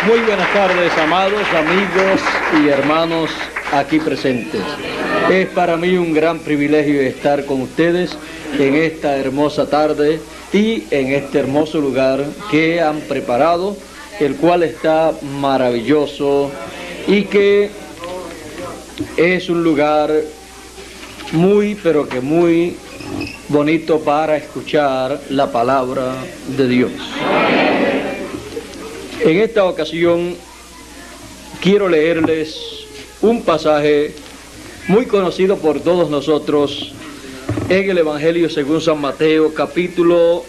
Muy buenas tardes, amados amigos y hermanos aquí presentes. Es para mí un gran privilegio estar con ustedes en esta hermosa tarde y en este hermoso lugar que han preparado, el cual está maravilloso y que es un lugar muy, pero que muy bonito para escuchar la palabra de Dios. En esta ocasión quiero leerles un pasaje muy conocido por todos nosotros en el Evangelio según San Mateo, capítulo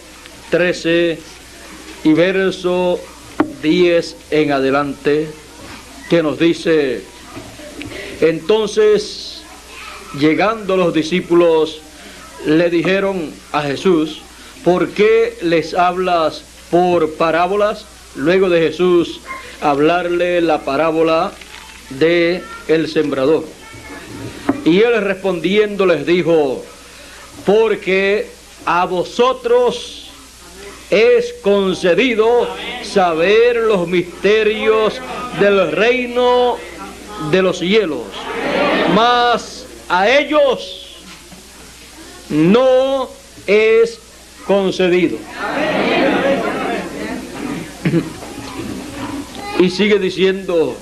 13 y verso 10 en adelante, que nos dice: entonces, llegando los discípulos, le dijeron a Jesús: ¿por qué les hablas por parábolas? Luego de Jesús hablarle la parábola de el sembrador. Y él respondiendo les dijo: porque a vosotros es concedido saber los misterios del reino de los cielos, mas a ellos no es concedido. Y sigue diciendo: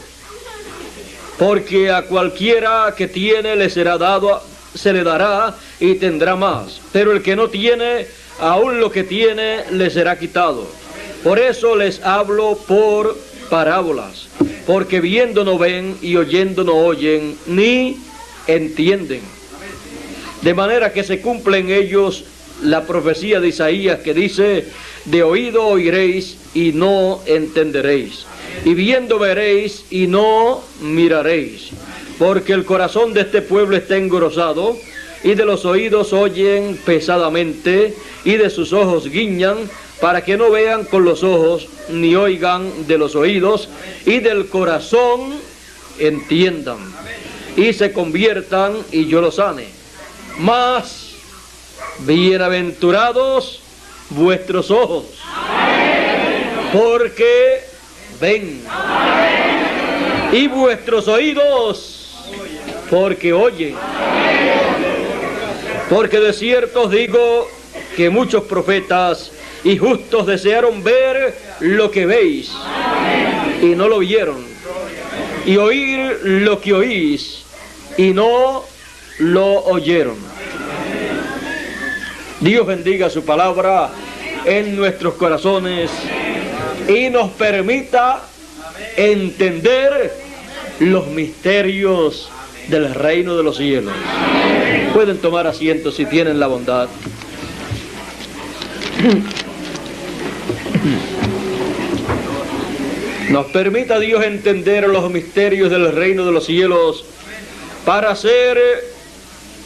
porque a cualquiera que tiene le será dado, se le dará y tendrá más, pero el que no tiene, aún lo que tiene le será quitado. Por eso les hablo por parábolas, porque viendo no ven y oyendo no oyen, ni entienden. De manera que se cumple en ellos la profecía de Isaías, que dice: de oído oiréis y no entenderéis, y viendo veréis y no miraréis, porque el corazón de este pueblo está engrosado, y de los oídos oyen pesadamente, y de sus ojos guiñan, para que no vean con los ojos, ni oigan de los oídos, y del corazón entiendan, y se conviertan, y yo los sane. Mas bienaventurados vuestros ojos, porque ven, y vuestros oídos, porque oyen. Porque de cierto os digo que muchos profetas y justos desearon ver lo que veis y no lo vieron, y oír lo que oís y no lo oyeron. Dios bendiga su palabra en nuestros corazones y nos permita entender los misterios del reino de los cielos. Pueden tomar asiento si tienen la bondad. Nos permita Dios entender los misterios del reino de los cielos para ser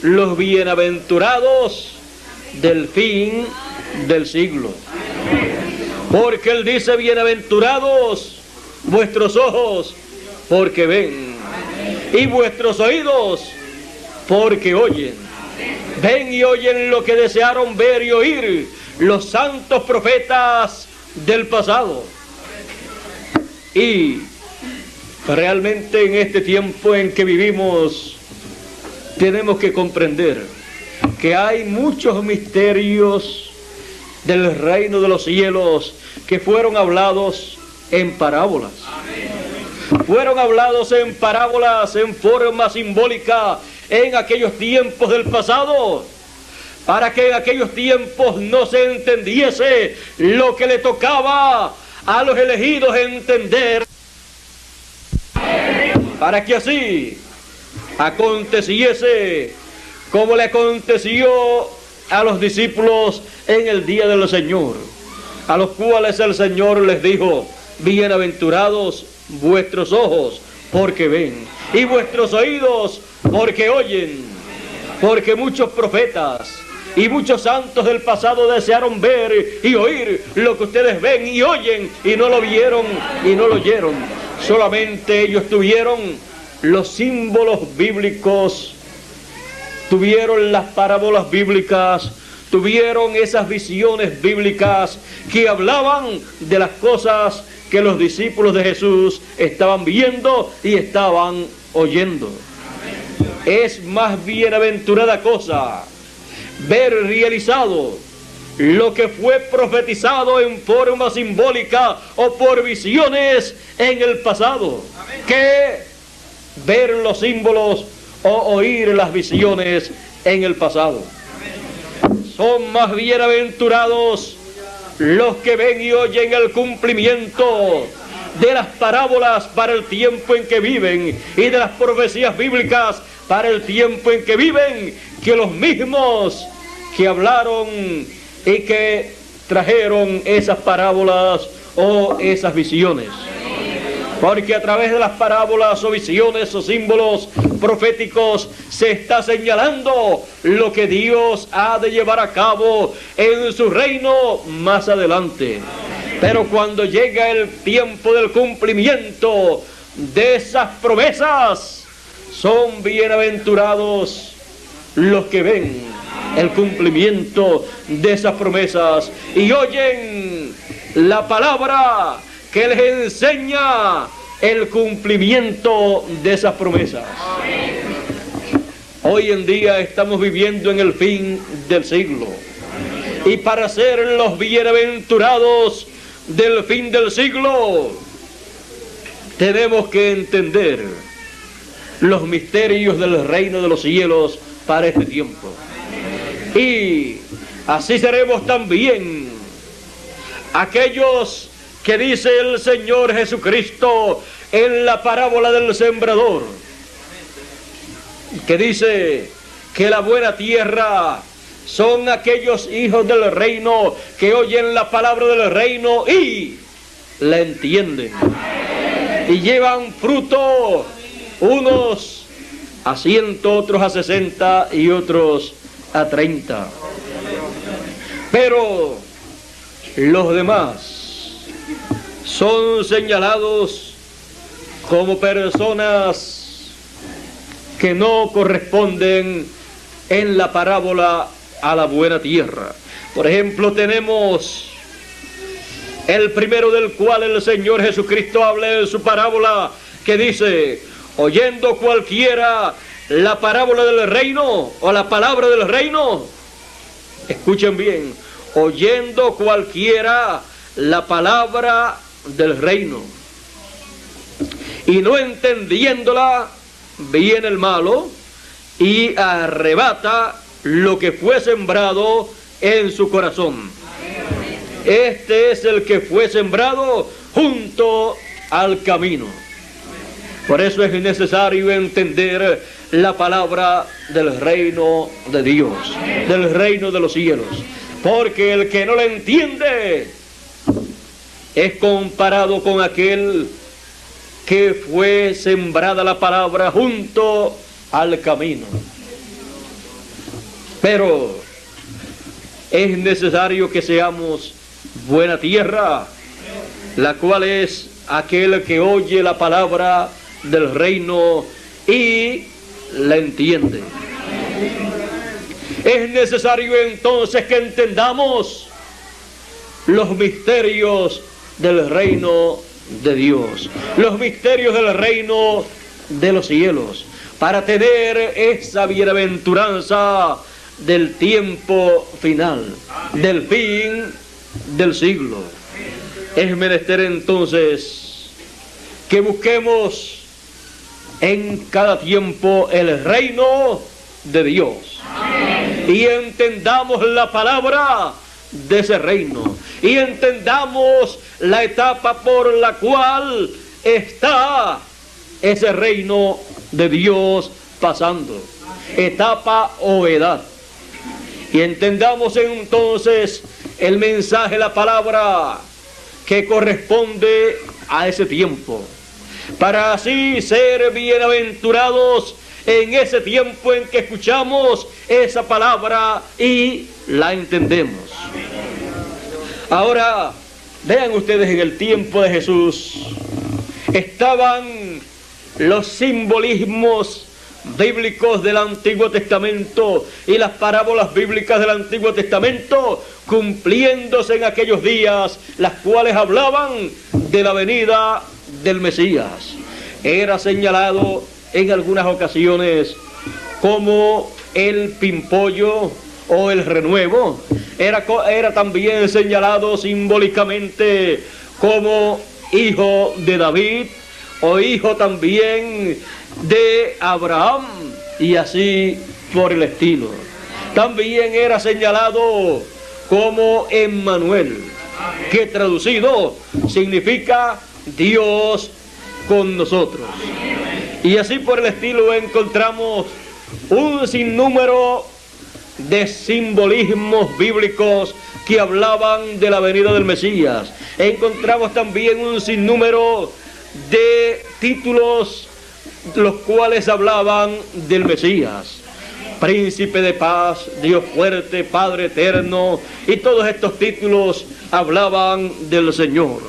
los bienaventurados del fin del siglo. Porque Él dice: bienaventurados vuestros ojos, porque ven, y vuestros oídos, porque oyen. Ven y oyen lo que desearon ver y oír los santos profetas del pasado. Y realmente en este tiempo en que vivimos tenemos que comprender que hay muchos misterios del reino de los cielos que fueron hablados en parábolas. Fueron hablados en parábolas en forma simbólica en aquellos tiempos del pasado, para que en aquellos tiempos no se entendiese lo que le tocaba a los elegidos entender, para que así aconteciese como le aconteció a los discípulos en el día del Señor, a los cuales el Señor les dijo: bienaventurados vuestros ojos, porque ven, y vuestros oídos, porque oyen. Porque muchos profetas y muchos santos del pasado desearon ver y oír lo que ustedes ven y oyen, y no lo vieron y no lo oyeron. Solamente ellos tuvieron los símbolos bíblicos, tuvieron las parábolas bíblicas, tuvieron esas visiones bíblicas que hablaban de las cosas que los discípulos de Jesús estaban viendo y estaban oyendo. Es más bienaventurada cosa ver realizado lo que fue profetizado en forma simbólica o por visiones en el pasado, que ver los símbolos o oír las visiones en el pasado. Son más bienaventurados los que ven y oyen el cumplimiento de las parábolas para el tiempo en que viven y de las profecías bíblicas para el tiempo en que viven, que los mismos que hablaron y que trajeron esas parábolas o esas visiones. Porque a través de las parábolas o visiones o símbolos proféticos se está señalando lo que Dios ha de llevar a cabo en su reino más adelante. Pero cuando llega el tiempo del cumplimiento de esas promesas, son bienaventurados los que ven el cumplimiento de esas promesas y oyen la palabra que les enseña el cumplimiento de esas promesas. Hoy en día estamos viviendo en el fin del siglo, y para ser los bienaventurados del fin del siglo tenemos que entender los misterios del reino de los cielos para este tiempo. Y así seremos también aquellos que dice el Señor Jesucristo en la parábola del sembrador, que dice que la buena tierra son aquellos hijos del reino que oyen la palabra del reino y la entienden y llevan fruto, unos a 100, otros a 60 y otros a 30. Pero los demás son señalados como personas que no corresponden en la parábola a la buena tierra. Por ejemplo, tenemos el primero del cual el Señor Jesucristo habla en su parábola, que dice: oyendo cualquiera la parábola del reino o la palabra del reino, escuchen bien, oyendo cualquiera la palabra del reino y no entendiéndola, viene el malo y arrebata lo que fue sembrado en su corazón. Este es el que fue sembrado junto al camino. Por eso es necesario entender la palabra del reino de Dios, del reino de los cielos, porque el que no la entiende es comparado con aquel que fue sembrada la palabra junto al camino. Pero es necesario que seamos buena tierra, la cual es aquel que oye la palabra del reino y la entiende. Es necesario entonces que entendamos los misterios del reino de Dios, los misterios del reino de los cielos, para tener esa bienaventuranza del tiempo final, del fin del siglo. Es menester entonces que busquemos en cada tiempo el reino de Dios. Amén. Y entendamos la palabra de ese reino y entendamos la etapa por la cual está ese reino de Dios pasando, etapa o edad, y entendamos entonces el mensaje, la palabra que corresponde a ese tiempo, para así ser bienaventurados en ese tiempo en que escuchamos esa palabra y la entendemos. Ahora, vean ustedes, en el tiempo de Jesús estaban los simbolismos bíblicos del Antiguo Testamento y las parábolas bíblicas del Antiguo Testamento cumpliéndose en aquellos días, las cuales hablaban de la venida del Mesías. Era señalado en algunas ocasiones como el pimpollo o el renuevo. Era también señalado simbólicamente como hijo de David o hijo también de Abraham, y así por el estilo. También era señalado como Emmanuel, que traducido significa Dios con nosotros. Y así por el estilo encontramos un sinnúmero de simbolismos bíblicos que hablaban de la venida del Mesías. Encontramos también un sinnúmero de títulos los cuales hablaban del Mesías: Príncipe de paz, Dios fuerte, Padre eterno, y todos estos títulos hablaban del Señor.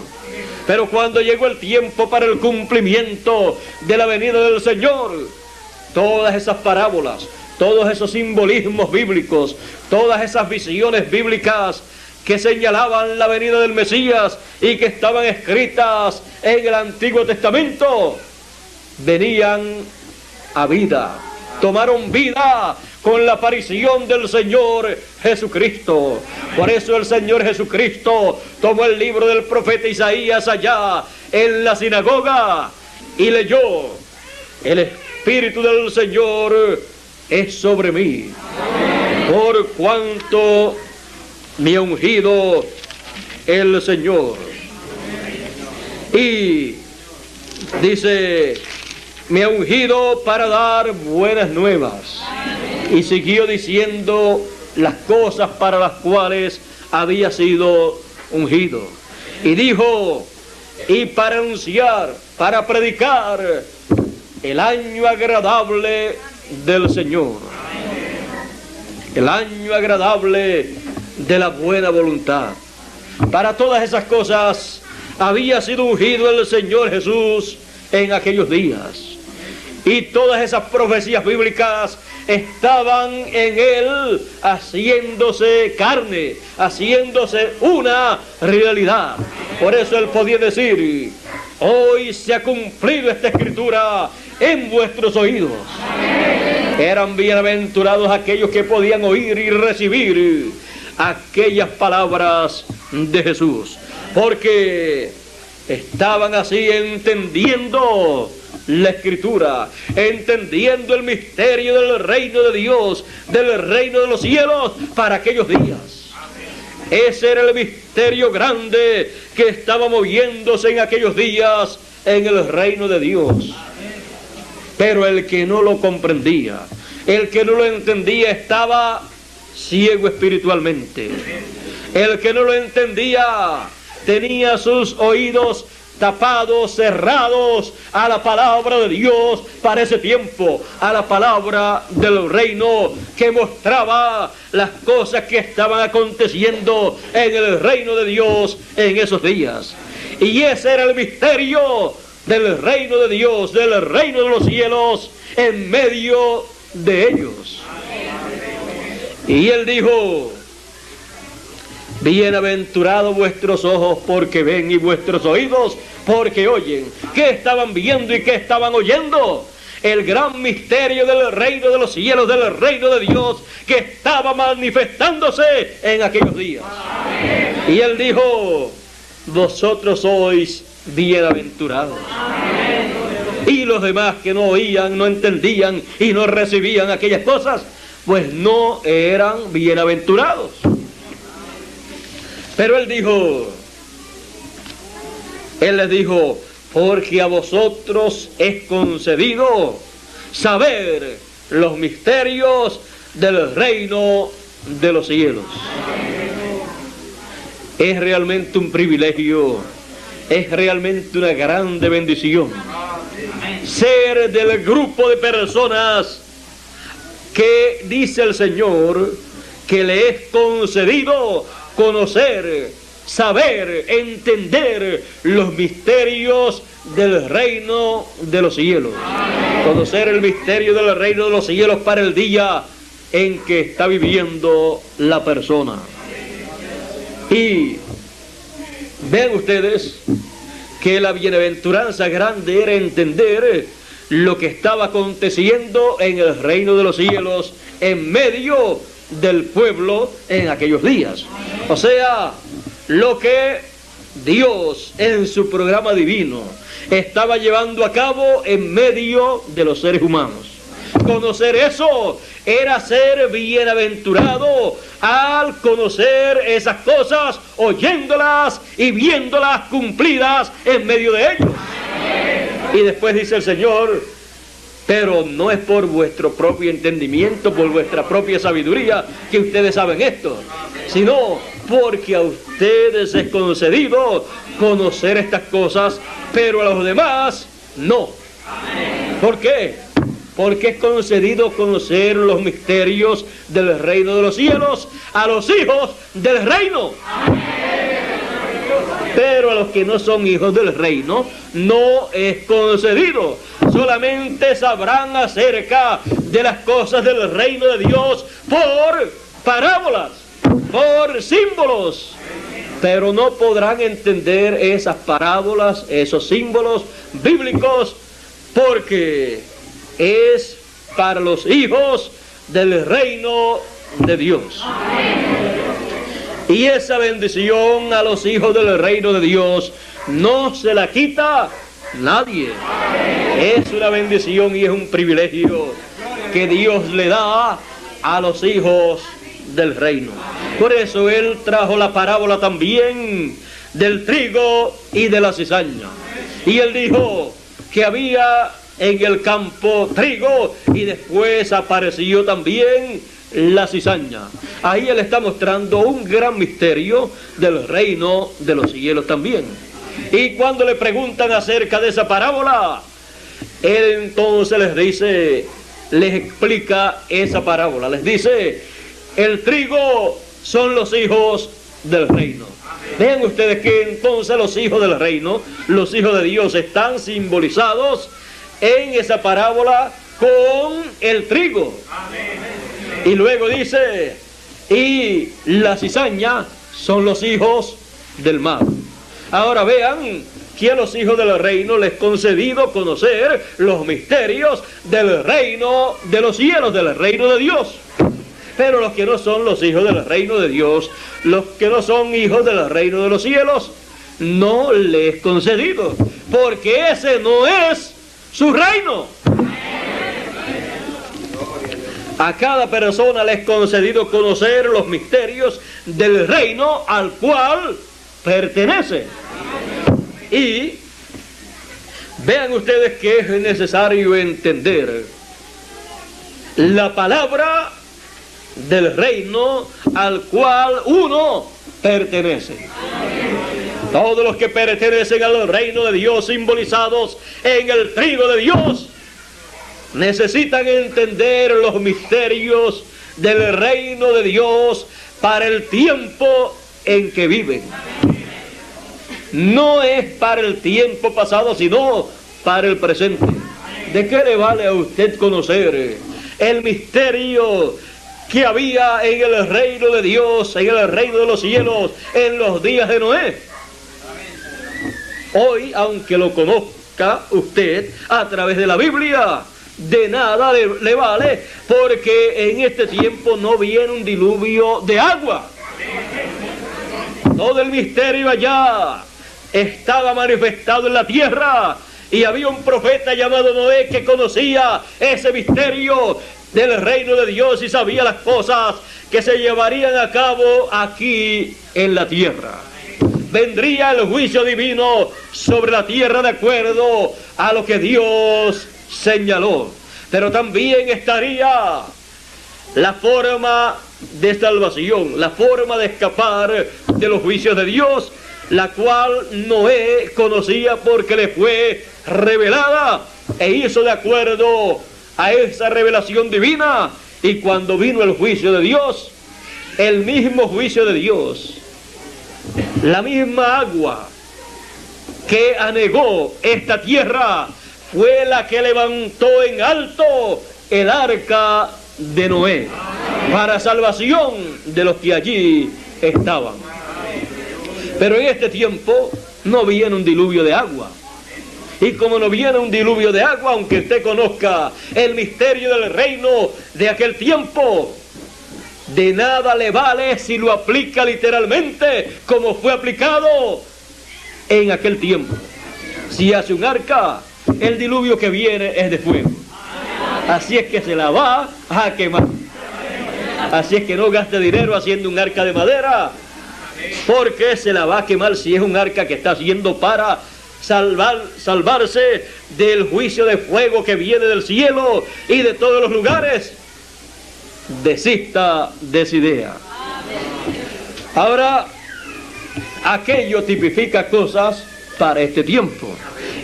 Pero cuando llegó el tiempo para el cumplimiento de la venida del Señor, todas esas parábolas, todos esos simbolismos bíblicos, todas esas visiones bíblicas que señalaban la venida del Mesías y que estaban escritas en el Antiguo Testamento, venían a vida, tomaron vida con la aparición del Señor Jesucristo. Por eso el Señor Jesucristo tomó el libro del profeta Isaías allá en la sinagoga y leyó: el Espíritu del Señor es sobre mí, por cuanto me ha ungido el Señor. Y dice: me ha ungido para dar buenas nuevas. Y siguió diciendo las cosas para las cuales había sido ungido. Y dijo: y para anunciar, para predicar el año agradable del Señor, el año agradable de la buena voluntad. Para todas esas cosas había sido ungido el Señor Jesús en aquellos días. Y todas esas profecías bíblicas estaban en Él haciéndose carne, haciéndose una realidad. Por eso Él podía decir: hoy se ha cumplido esta escritura en vuestros oídos. Eran bienaventurados aquellos que podían oír y recibir aquellas palabras de Jesús, porque estaban así entendiendo la escritura, entendiendo el misterio del reino de Dios, del reino de los cielos para aquellos días. Ese era el misterio grande que estaba moviéndose en aquellos días en el reino de Dios. Pero el que no lo comprendía, el que no lo entendía, estaba ciego espiritualmente. El que no lo entendía tenía sus oídos tapados, cerrados a la palabra de Dios para ese tiempo, a la palabra del reino que mostraba las cosas que estaban aconteciendo en el reino de Dios en esos días. Y ese era el misterio del reino de Dios, del reino de los cielos en medio de ellos. Y Él dijo: bienaventurados vuestros ojos porque ven y vuestros oídos porque oyen. ¿Qué estaban viendo y qué estaban oyendo? El gran misterio del reino de los cielos, del reino de Dios que estaba manifestándose en aquellos días. Y Él dijo: vosotros sois bienaventurados. Y los demás que no oían, no entendían y no recibían aquellas cosas, pues no eran bienaventurados. Pero Él les dijo: porque a vosotros es concedido saber los misterios del reino de los cielos. Es realmente un privilegio, es realmente una grande bendición ser del grupo de personas que dice el Señor que le es concedido conocer, saber, entender los misterios del reino de los cielos. Conocer el misterio del reino de los cielos para el día en que está viviendo la persona. Y vean ustedes que la bienaventuranza grande era entender lo que estaba aconteciendo en el reino de los cielos en medio del pueblo en aquellos días. O sea, lo que Dios en su programa divino estaba llevando a cabo en medio de los seres humanos. Conocer eso era ser bienaventurado al conocer esas cosas, oyéndolas y viéndolas cumplidas en medio de ellos. Y después dice el Señor: pero no es por vuestro propio entendimiento, por vuestra propia sabiduría que ustedes saben esto, sino porque a ustedes es concedido conocer estas cosas, pero a los demás no. ¿Por qué? Porque es concedido conocer los misterios del reino de los cielos a los hijos del reino. Pero a los que no son hijos del reino no es concedido. Solamente sabrán acerca de las cosas del reino de Dios por parábolas, por símbolos. Pero no podrán entender esas parábolas, esos símbolos bíblicos, porque es para los hijos del reino de Dios. Y esa bendición a los hijos del reino de Dios no se la quita nadie. Es una bendición y es un privilegio que Dios le da a los hijos del reino. Por eso Él trajo la parábola también del trigo y de la cizaña. Y Él dijo que había en el campo trigo y después apareció también la cizaña. Ahí Él está mostrando un gran misterio del reino de los cielos también. Y cuando le preguntan acerca de esa parábola, Él entonces les dice, les explica esa parábola. Les dice: el trigo son los hijos del reino. Vean ustedes que entonces los hijos del reino, los hijos de Dios, están simbolizados en esa parábola con el trigo. Y luego dice: y la cizaña son los hijos del mal. Ahora vean que a los hijos del reino les es concedido conocer los misterios del reino de los cielos, del reino de Dios. Pero los que no son los hijos del reino de Dios, los que no son hijos del reino de los cielos, no les es concedido, porque ese no es su reino. A cada persona le es concedido conocer los misterios del reino al cual pertenece. Y vean ustedes que es necesario entender la palabra del reino al cual uno pertenece. Todos los que pertenecen al reino de Dios, simbolizados en el trigo de Dios, necesitan entender los misterios del reino de Dios para el tiempo en que viven. No es para el tiempo pasado, sino para el presente. ¿De qué le vale a usted conocer el misterio que había en el reino de Dios, en el reino de los cielos, en los días de Noé? Hoy, aunque lo conozca usted a través de la Biblia, de nada le vale, porque en este tiempo no viene un diluvio de agua. Todo el misterio allá estaba manifestado en la tierra, y había un profeta llamado Noé que conocía ese misterio del reino de Dios y sabía las cosas que se llevarían a cabo aquí en la tierra. Vendría el juicio divino sobre la tierra de acuerdo a lo que Dios señaló, pero también estaría la forma de salvación, la forma de escapar de los juicios de Dios, la cual Noé conocía porque le fue revelada e hizo de acuerdo a esa revelación divina. Y cuando vino el juicio de Dios, el mismo juicio de Dios, la misma agua que anegó esta tierra fue la que levantó en alto el arca de Noé para salvación de los que allí estaban. Pero en este tiempo no viene un diluvio de agua. Y como no viene un diluvio de agua, aunque usted conozca el misterio del reino de aquel tiempo, de nada le vale si lo aplica literalmente como fue aplicado en aquel tiempo. Si hace un arca, el diluvio que viene es de fuego. Así es que se la va a quemar. Así es que no gaste dinero haciendo un arca de madera, porque se la va a quemar si es un arca que está haciendo para salvarse del juicio de fuego que viene del cielo y de todos los lugares. Desista de esa idea. Ahora, aquello tipifica cosas para este tiempo,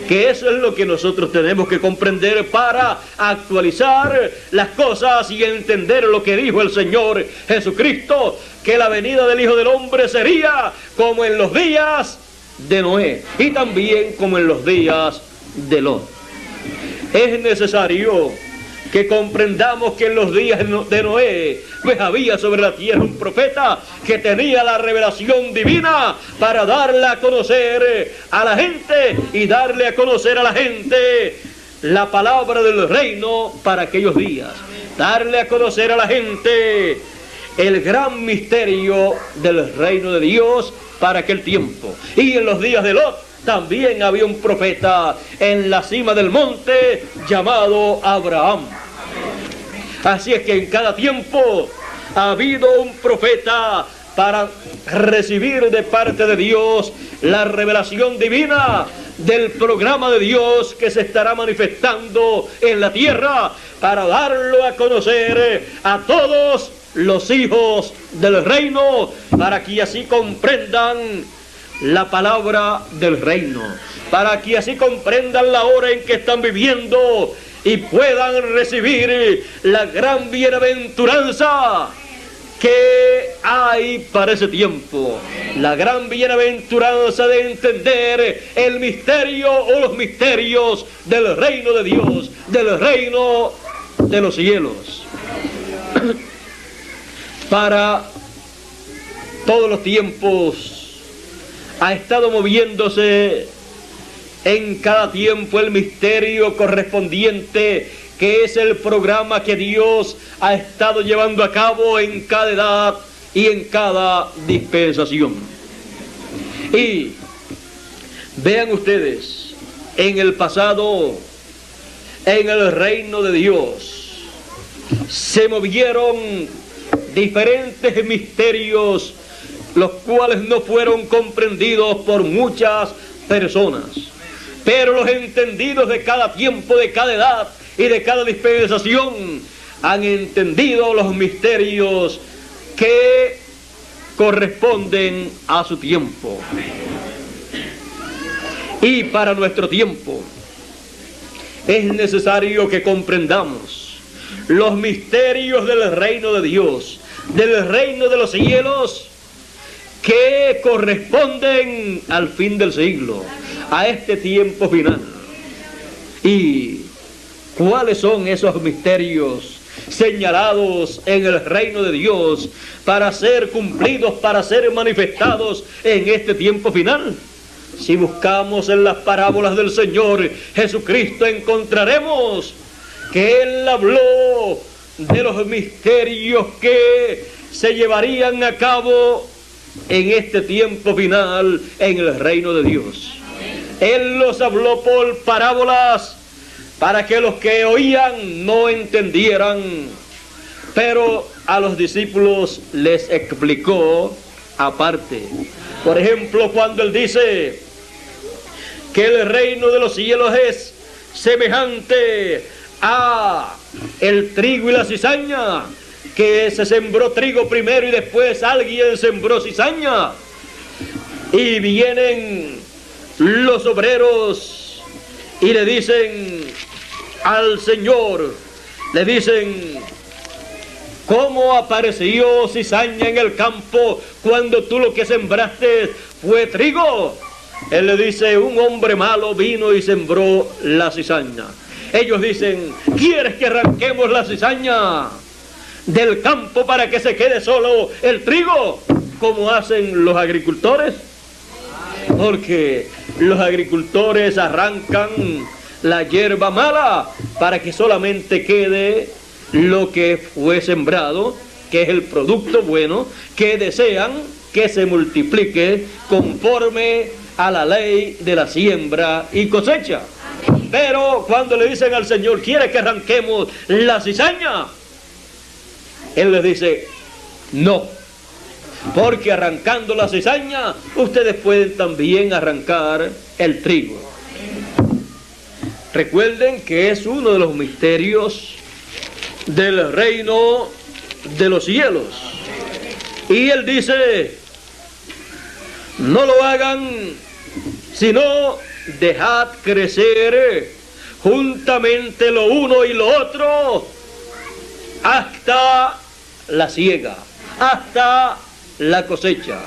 que eso es lo que nosotros tenemos que comprender para actualizar las cosas y entender lo que dijo el Señor Jesucristo, que la venida del Hijo del Hombre sería como en los días de Noé y también como en los días de Lot. Es necesario que comprendamos que en los días de Noé pues había sobre la tierra un profeta que tenía la revelación divina para darle a conocer a la gente y darle a conocer a la gente la palabra del reino para aquellos días, darle a conocer a la gente el gran misterio del reino de Dios para aquel tiempo. Y en los días de Lot también había un profeta en la cima del monte llamado Abraham. Así es que en cada tiempo ha habido un profeta para recibir de parte de Dios la revelación divina del programa de Dios que se estará manifestando en la tierra para darlo a conocer a todos los hijos del reino, para que así comprendan la palabra del reino, para que así comprendan la hora en que están viviendo y puedan recibir la gran bienaventuranza que hay para ese tiempo, la gran bienaventuranza de entender el misterio o los misterios del reino de Dios, del reino de los cielos. Para todos los tiempos ha estado moviéndose en cada tiempo el misterio correspondiente, que es el programa que Dios ha estado llevando a cabo en cada edad y en cada dispensación. Y vean ustedes, en el pasado, en el reino de Dios, se movieron diferentes misterios, los cuales no fueron comprendidos por muchas personas. Pero los entendidos de cada tiempo, de cada edad y de cada dispensación han entendido los misterios que corresponden a su tiempo. Y para nuestro tiempo es necesario que comprendamos los misterios del reino de Dios, del reino de los cielos, que corresponden al fin del siglo, a este tiempo final. ¿Y cuáles son esos misterios señalados en el reino de Dios para ser cumplidos, para ser manifestados en este tiempo final? Si buscamos en las parábolas del Señor Jesucristo, encontraremos que Él habló de los misterios que se llevarían a cabo en este tiempo final en el reino de Dios. Él los habló por parábolas para que los que oían no entendieran, pero a los discípulos les explicó aparte. Por ejemplo, cuando Él dice que el reino de los cielos es semejante a el trigo y la cizaña, que se sembró trigo primero y después alguien sembró cizaña, y vienen los obreros y le dicen al Señor, le dicen: ¿cómo apareció cizaña en el campo cuando tú lo que sembraste fue trigo? Él le dice, un hombre malo vino y sembró la cizaña. Ellos dicen, ¿quieres que arranquemos la cizaña del campo para que se quede solo el trigo? Como hacen los agricultores. Porque los agricultores arrancan la hierba mala para que solamente quede lo que fue sembrado, que es el producto bueno, que desean que se multiplique conforme a la ley de la siembra y cosecha. Pero cuando le dicen al Señor, ¿quiere que arranquemos la cizaña? Él les dice, no, porque arrancando la cizaña, ustedes pueden también arrancar el trigo. Recuerden que es uno de los misterios del reino de los cielos. Y él dice, no lo hagan, sino dejad crecer juntamente lo uno y lo otro hasta la siega, hasta la cosecha.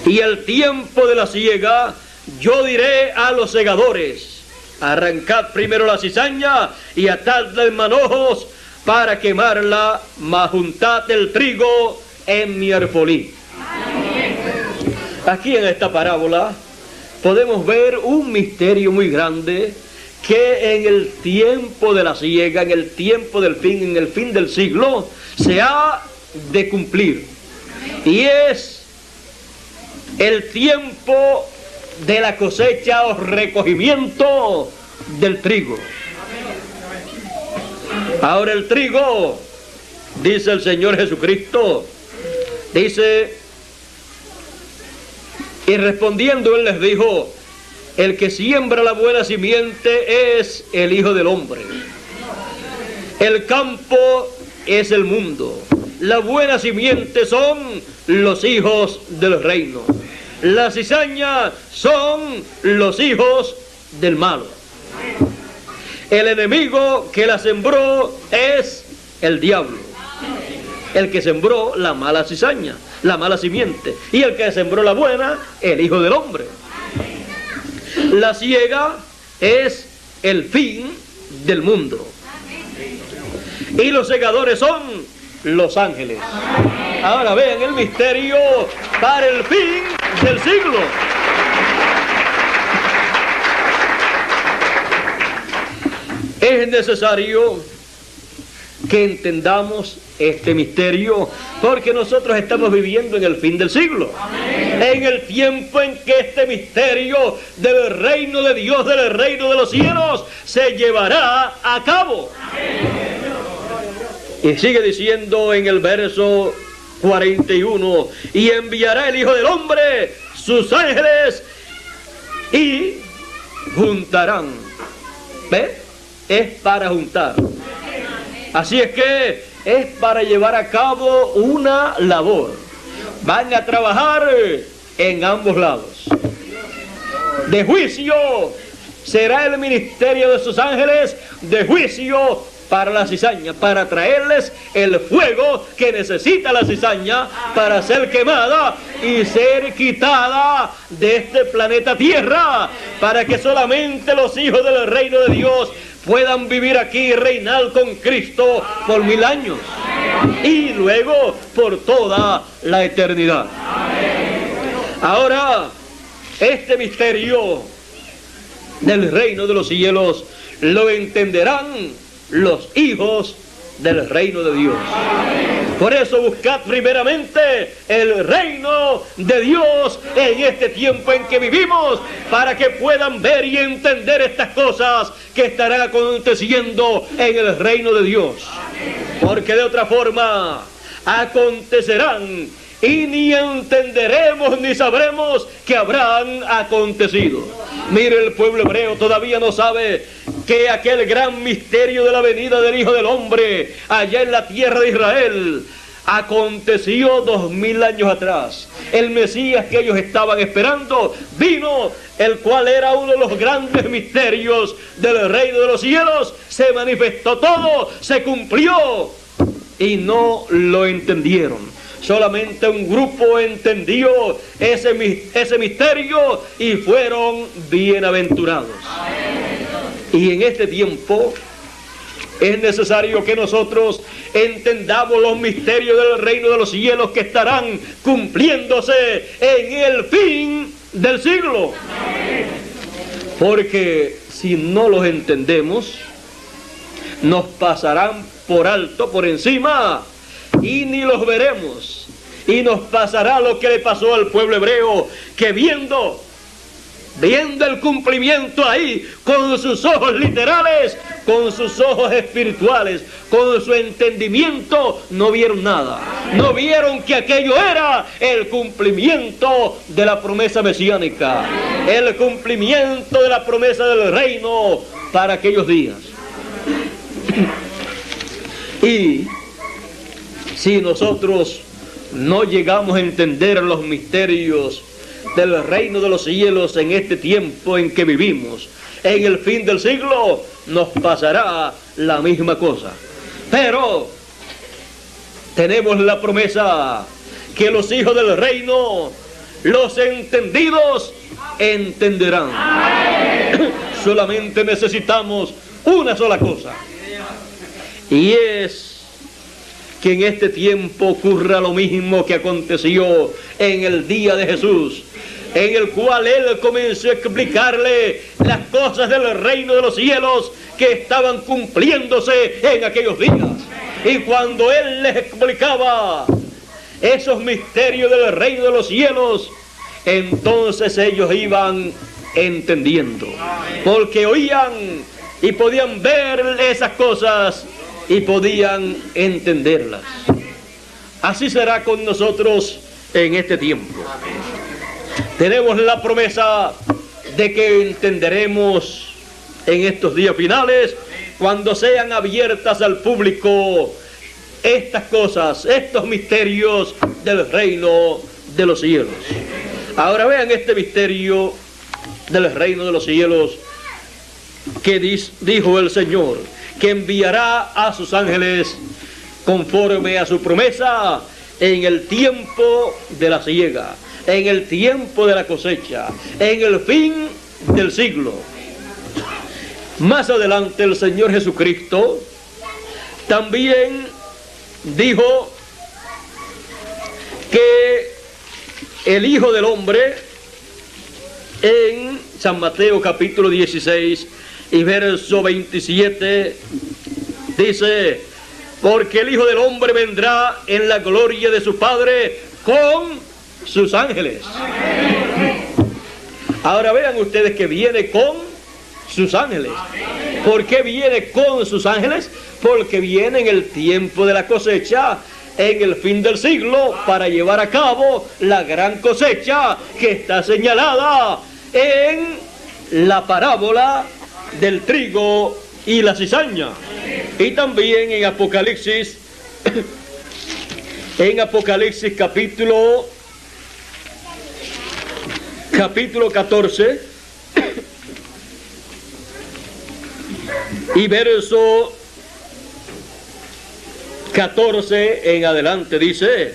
Y el tiempo de la siega, yo diré a los segadores, arrancad primero la cizaña y atadla en manojos para quemarla, mas juntad el trigo en mi arbolí. Aquí en esta parábola podemos ver un misterio muy grande, que en el tiempo de la siega, en el tiempo del fin, en el fin del siglo, se ha de cumplir. Y es el tiempo de la cosecha o recogimiento del trigo. Ahora el trigo, dice el Señor Jesucristo, dice, y respondiendo él les dijo, el que siembra la buena simiente es el Hijo del Hombre. El campo es el mundo. La buena simiente son los hijos del reino. La cizaña son los hijos del malo. El enemigo que la sembró es el diablo. El que sembró la mala cizaña, la mala simiente. Y el que sembró la buena, el Hijo del Hombre. La siega es el fin del mundo. Y los segadores son los ángeles. Ahora vean el misterio para el fin del siglo. Es necesario que entendamos este misterio, porque nosotros estamos viviendo en el fin del siglo. En el tiempo en que este misterio del reino de Dios, del reino de los cielos, se llevará a cabo. Y sigue diciendo en el verso 41, y enviará el Hijo del Hombre sus ángeles y juntarán. ¿Ves? Es para juntar. Así es que es para llevar a cabo una labor. Van a trabajar en ambos lados. De juicio será el ministerio de sus ángeles, de juicio para la cizaña, para traerles el fuego que necesita la cizaña para ser quemada y ser quitada de este planeta Tierra, para que solamente los hijos del reino de Dios puedan vivir aquí y reinar con Cristo por 1000 años y luego por toda la eternidad. Ahora, este misterio del reino de los cielos lo entenderán los hijos del reino de Dios. Por eso buscad primeramente el reino de Dios en este tiempo en que vivimos, para que puedan ver y entender estas cosas que estarán aconteciendo en el reino de Dios. Porque de otra forma acontecerán y ni entenderemos ni sabremos que habrán acontecido. Mire, el pueblo hebreo todavía no sabe que aquel gran misterio de la venida del Hijo del Hombre allá en la tierra de Israel aconteció 2000 años atrás. El Mesías que ellos estaban esperando vino, el cual era uno de los grandes misterios del reino de los cielos. Se manifestó todo, se cumplió y no lo entendieron. solamente un grupo entendió ese misterio y fueron bienaventurados. Y en este tiempo es necesario que nosotros entendamos los misterios del reino de los cielos que estarán cumpliéndose en el fin del siglo. Porque si no los entendemos, nos pasarán por alto, por encima, y ni los veremos. Y nos pasará lo que le pasó al pueblo hebreo, que viendo el cumplimiento ahí, con sus ojos literales, con sus ojos espirituales, con su entendimiento, no vieron nada. No vieron que aquello era el cumplimiento de la promesa mesiánica, el cumplimiento de la promesa del reino para aquellos días. Y si nosotros no llegamos a entender los misterios del reino de los cielos en este tiempo en que vivimos, en el fin del siglo, nos pasará la misma cosa. Pero tenemos la promesa que los hijos del reino, los entendidos, entenderán. Solamente necesitamos una sola cosa, y es que en este tiempo ocurra lo mismo que aconteció en el día de Jesús, en el cual Él comenzó a explicarle las cosas del reino de los cielos que estaban cumpliéndose en aquellos días. Y cuando Él les explicaba esos misterios del reino de los cielos, entonces ellos iban entendiendo, porque oían y podían ver esas cosas y podían entenderlas. Así será con nosotros en este tiempo. Tenemos la promesa de que entenderemos en estos días finales, cuando sean abiertas al público estas cosas, estos misterios del reino de los cielos. Ahora vean este misterio del reino de los cielos que dijo el Señor, que enviará a sus ángeles conforme a su promesa en el tiempo de la siega, en el tiempo de la cosecha, en el fin del siglo. Más adelante el Señor Jesucristo también dijo que el Hijo del Hombre, en San Mateo capítulo 16 y verso 27, dice: porque el Hijo del Hombre vendrá en la gloria de su Padre con sus ángeles. Ahora vean ustedes que viene con sus ángeles. ¿Por qué viene con sus ángeles? Porque viene en el tiempo de la cosecha, en el fin del siglo, para llevar a cabo la gran cosecha que está señalada en la parábola del trigo y la cizaña. Y también en Apocalipsis, capítulo 14 y verso 14 en adelante, dice: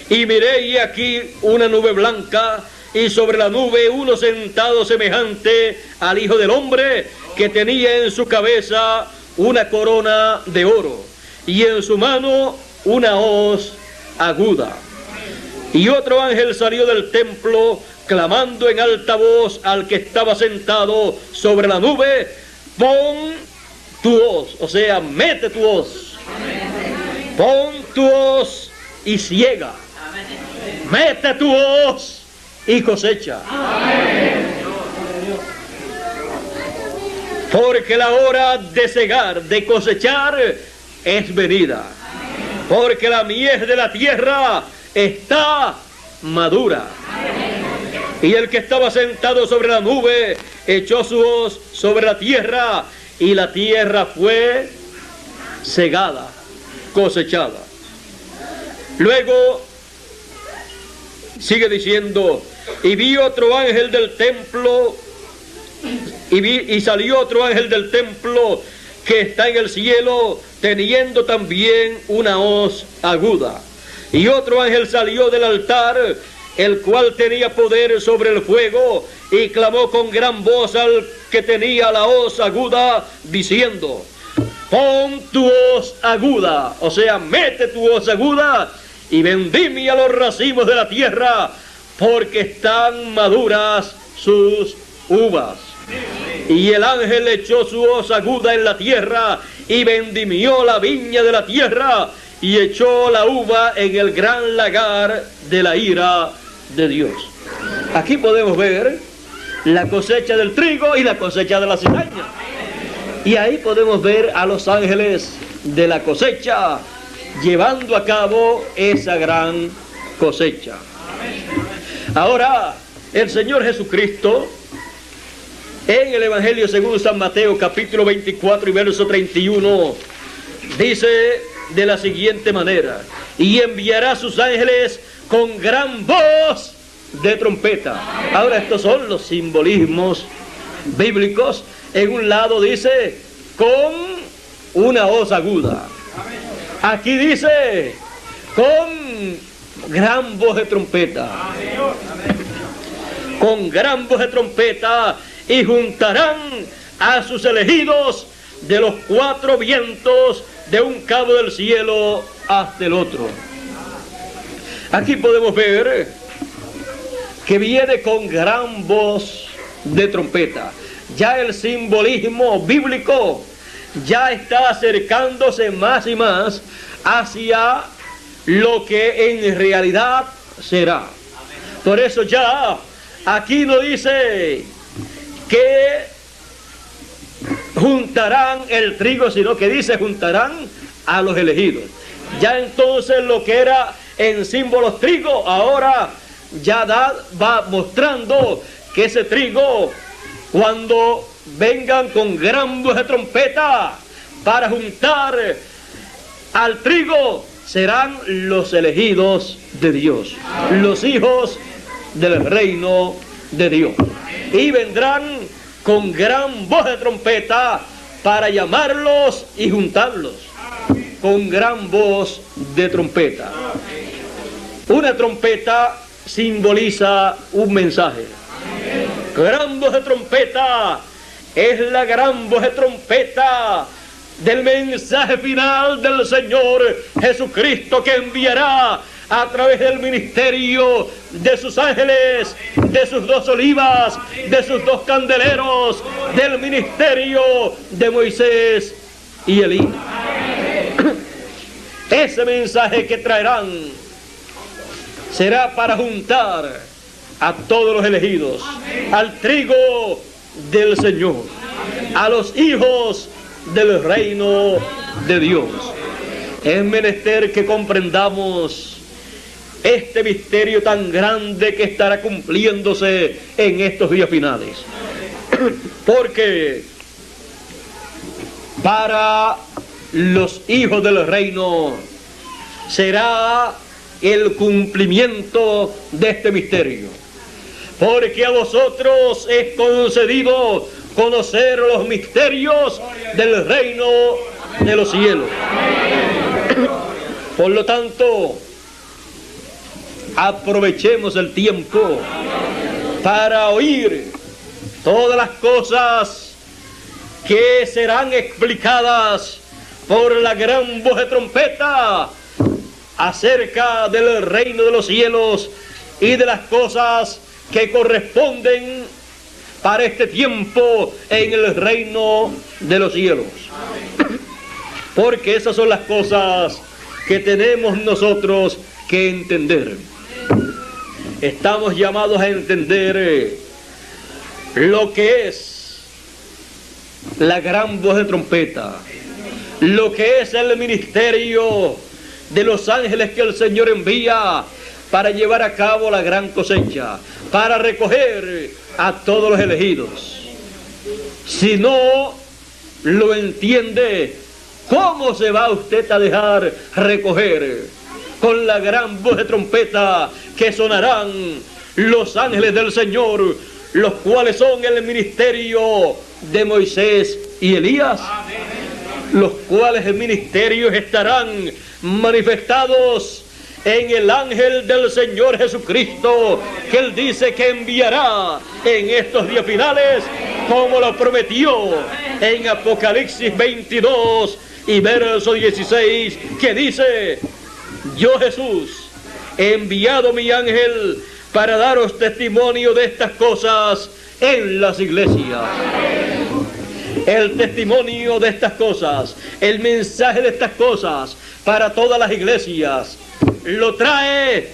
y miré y aquí una nube blanca, y sobre la nube uno sentado semejante al Hijo del Hombre, que tenía en su cabeza una corona de oro, y en su mano una hoz aguda. Y otro ángel salió del templo, clamando en alta voz al que estaba sentado sobre la nube: pon tu hoz, o sea, mete tu hoz, pon tu hoz y ciega, mete tu hoz y cosecha. Porque la hora de cegar, de cosechar, es venida. Porque la mies de la tierra está madura. Y el que estaba sentado sobre la nube echó su hoz sobre la tierra, y la tierra fue cegada, cosechada. Luego sigue diciendo: y vi otro ángel del templo, y salió otro ángel del templo que está en el cielo, teniendo también una hoz aguda, Y otro ángel salió del altar, el cual tenía poder sobre el fuego, y clamó con gran voz al que tenía la hoz aguda, diciendo: pon tu hoz aguda, o sea, mete tu hoz aguda, y vendimia los racimos de la tierra, porque están maduras sus uvas. Y el ángel echó su hoz aguda en la tierra, y vendimió la viña de la tierra, y echó la uva en el gran lagar de la ira de Dios. Aquí podemos ver la cosecha del trigo y la cosecha de la cizaña. Y ahí podemos ver a los ángeles de la cosecha llevando a cabo esa gran cosecha. Ahora, el Señor Jesucristo, en el Evangelio según San Mateo, capítulo 24 y verso 31, dice de la siguiente manera: y enviará a sus ángeles con gran voz de trompeta. Ahora, estos son los simbolismos bíblicos. En un lado dice con una hoz aguda. Aquí dice con gran voz de trompeta. Con gran voz de trompeta, y juntarán a sus elegidos de los cuatro vientos, de un cabo del cielo hasta el otro. Aquí podemos ver que viene con gran voz de trompeta. Ya el simbolismo bíblico ya está acercándose más y más hacia lo que en realidad será. Por eso ya aquí no dice que juntarán el trigo, sino que dice juntarán a los elegidos. Ya entonces lo que era en símbolos trigo, ahora ya va mostrando que ese trigo, cuando vengan con gran voz de trompeta para juntar al trigo, serán los elegidos de Dios, los hijos del reino de Dios. Y vendrán con gran voz de trompeta para llamarlos y juntarlos. Con gran voz de trompeta. Una trompeta simboliza un mensaje. Gran voz de trompeta es la gran voz de trompeta del mensaje final del Señor Jesucristo, que enviará a través del ministerio de sus ángeles, de sus dos olivas, de sus dos candeleros, del ministerio de Moisés y Elías. Ese mensaje que traerán será para juntar a todos los elegidos, al trigo del Señor, a los hijos del reino de Dios. Es menester que comprendamos este misterio tan grande que estará cumpliéndose en estos días finales. Porque para los hijos del reino será el cumplimiento de este misterio. Porque a vosotros es concedido conocer los misterios del reino de los cielos. Por lo tanto, aprovechemos el tiempo para oír todas las cosas que serán explicadas por la gran voz de trompeta acerca del reino de los cielos y de las cosas que corresponden para este tiempo en el reino de los cielos. Porque esas son las cosas que tenemos nosotros que entender. Estamos llamados a entender lo que es la gran voz de trompeta, lo que es el ministerio de los ángeles que el Señor envía para llevar a cabo la gran cosecha, para recoger a todos los elegidos. Si no lo entiende, ¿cómo se va usted a dejar recoger con la gran voz de trompeta que sonarán los ángeles del Señor, los cuales son el ministerio de Moisés y Elías? Los cuales en ministerios estarán manifestados en el ángel del Señor Jesucristo, que Él dice que enviará en estos días finales, como lo prometió en Apocalipsis 22 y verso 16, que dice: yo, Jesús, he enviado mi ángel para daros testimonio de estas cosas en las iglesias. El testimonio de estas cosas, el mensaje de estas cosas para todas las iglesias, lo trae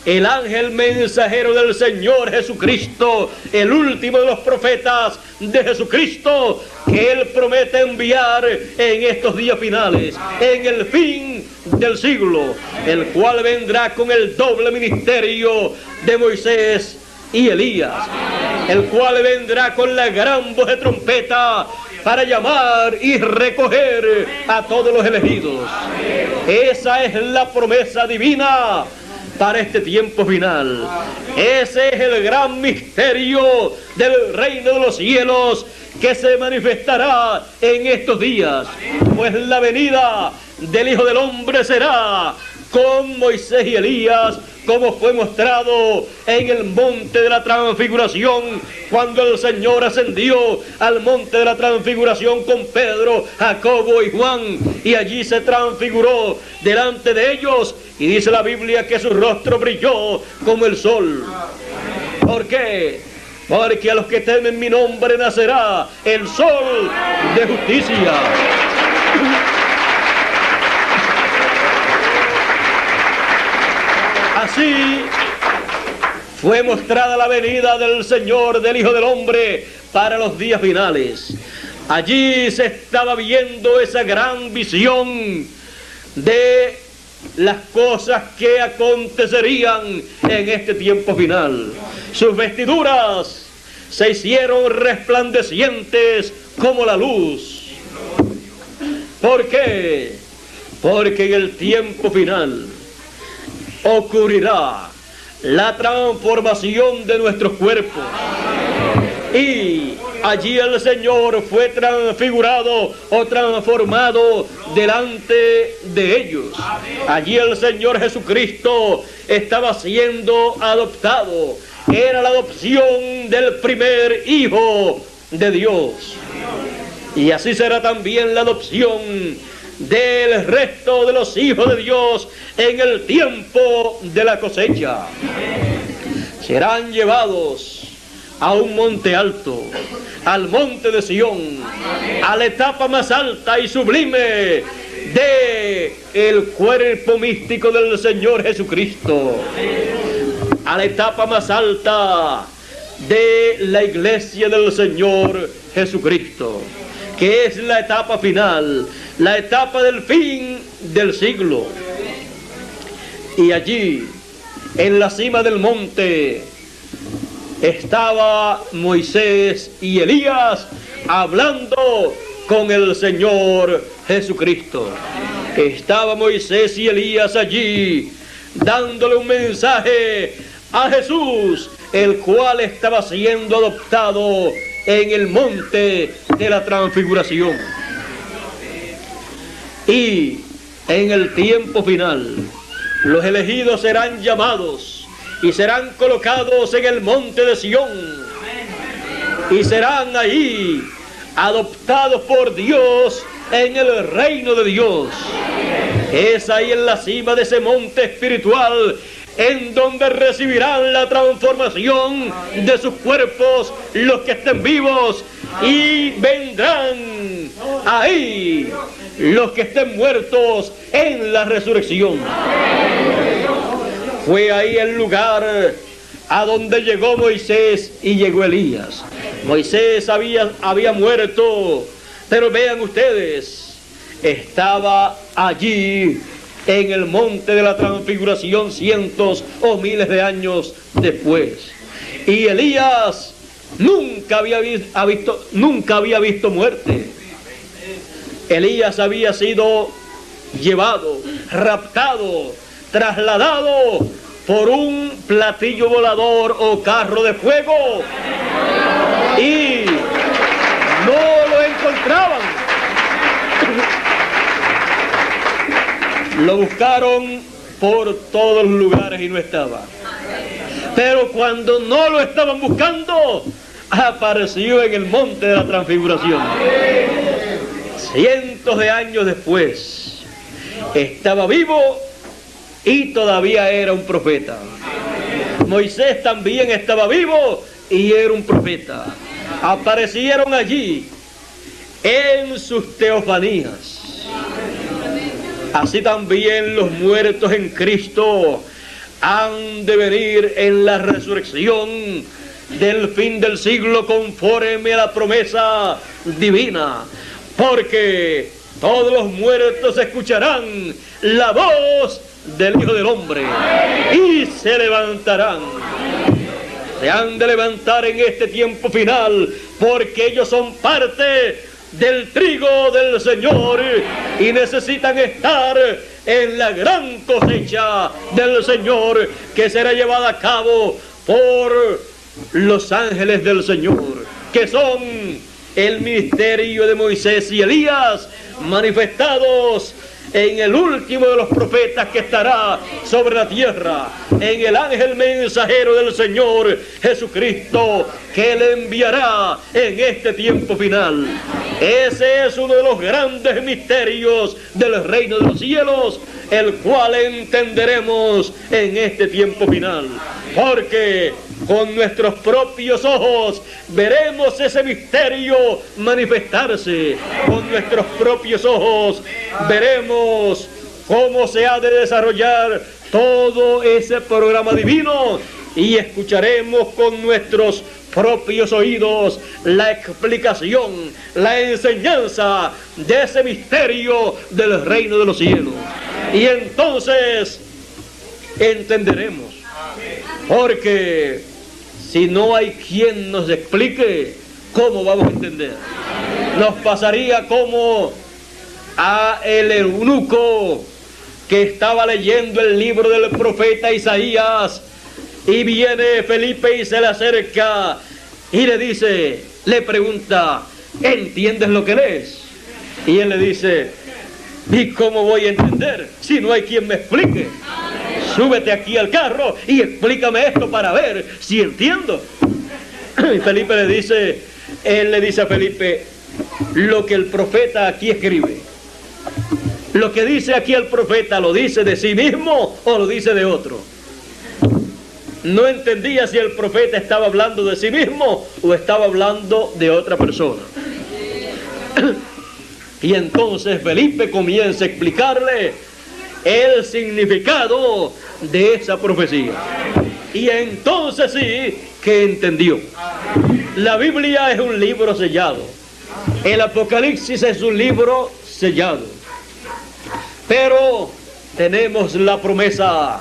el ángel mensajero del Señor Jesucristo, el último de los profetas de Jesucristo, que Él promete enviar en estos días finales, en el fin del siglo, el cual vendrá con el doble ministerio de Moisés y Elías, el cual vendrá con la gran voz de trompeta para llamar y recoger a todos los elegidos. Esa es la promesa divina para este tiempo final. Ese es el gran misterio del reino de los cielos que se manifestará en estos días, pues la venida del Hijo del Hombre será con Moisés y Elías, como fue mostrado en el monte de la transfiguración, cuando el Señor ascendió al monte de la transfiguración con Pedro, Jacobo y Juan, y allí se transfiguró delante de ellos, y dice la Biblia que su rostro brilló como el sol. ¿Por qué? Porque a los que temen mi nombre nacerá el sol de justicia. Así fue mostrada la venida del Señor, del Hijo del Hombre, para los días finales. Allí se estaba viendo esa gran visión de las cosas que acontecerían en este tiempo final. Sus vestiduras se hicieron resplandecientes como la luz. ¿Por qué? Porque en el tiempo final ocurrirá la transformación de nuestros cuerpos, y allí el Señor fue transfigurado o transformado delante de ellos. Allí el Señor Jesucristo estaba siendo adoptado. Era la adopción del primer Hijo de Dios, y así será también la adopción del resto de los hijos de Dios en el tiempo de la cosecha. Serán llevados a un monte alto, al monte de Sión, a la etapa más alta y sublime de el cuerpo místico del Señor Jesucristo, a la etapa más alta de la iglesia del Señor Jesucristo, que es la etapa final, la etapa del fin del siglo. Y allí, en la cima del monte, estaba Moisés y Elías hablando con el Señor Jesucristo. Estaba Moisés y Elías allí, dándole un mensaje a Jesús, el cual estaba siendo adoptado en el monte de la transfiguración. Y en el tiempo final, los elegidos serán llamados y serán colocados en el monte de Sión, y serán ahí adoptados por Dios en el reino de Dios. Es ahí en la cima de ese monte espiritual en donde recibirán la transformación de sus cuerpos los que estén vivos, y vendrán ahí los que estén muertos en la resurrección. Fue ahí el lugar a donde llegó Moisés y llegó Elías. Moisés había muerto, pero vean ustedes, estaba allí en el monte de la transfiguración cientos o miles de años después. Y Elías nunca había visto muerte. Elías había sido llevado, raptado, trasladado por un platillo volador o carro de fuego, y no lo encontraban. Lo buscaron por todos los lugares y no estaba. Pero cuando no lo estaban buscando, apareció en el monte de la Transfiguración. Cientos de años después, estaba vivo y todavía era un profeta. Moisés también estaba vivo y era un profeta. Aparecieron allí en sus teofanías. Así también los muertos en Cristo han de venir en la resurrección del fin del siglo conforme a la promesa divina, porque todos los muertos escucharán la voz del Hijo del Hombre y se levantarán. Se han de levantar en este tiempo final, porque ellos son parte del trigo del Señor y necesitan estar en la gran cosecha del Señor, que será llevada a cabo por los ángeles del Señor, que son el ministerio de Moisés y Elías, manifestados en el último de los profetas que estará sobre la tierra, en el ángel mensajero del Señor Jesucristo, que le enviará en este tiempo final. Ese es uno de los grandes misterios del reino de los cielos, el cual entenderemos en este tiempo final, porque con nuestros propios ojos veremos ese misterio manifestarse. Con nuestros propios ojos veremos cómo se ha de desarrollar todo ese programa divino y escucharemos con nuestros propios oídos la explicación, la enseñanza de ese misterio del reino de los cielos. Y entonces entenderemos, porque si no hay quien nos explique, ¿cómo vamos a entender? Nos pasaría como a el eunuco que estaba leyendo el libro del profeta Isaías, y viene Felipe y se le acerca y le dice, le pregunta, ¿entiendes lo que lees? Y él le dice, ¿y cómo voy a entender si no hay quien me explique? Súbete aquí al carro y explícame esto para ver si entiendo. Y Felipe le dice, él le dice a Felipe, lo que el profeta aquí escribe, lo que dice aquí el profeta, ¿lo dice de sí mismo o lo dice de otro? No entendía si el profeta estaba hablando de sí mismo o estaba hablando de otra persona. Y entonces Felipe comienza a explicarle el significado de esa profecía. Y entonces sí que entendió. La Biblia es un libro sellado. El Apocalipsis es un libro sellado. Pero tenemos la promesa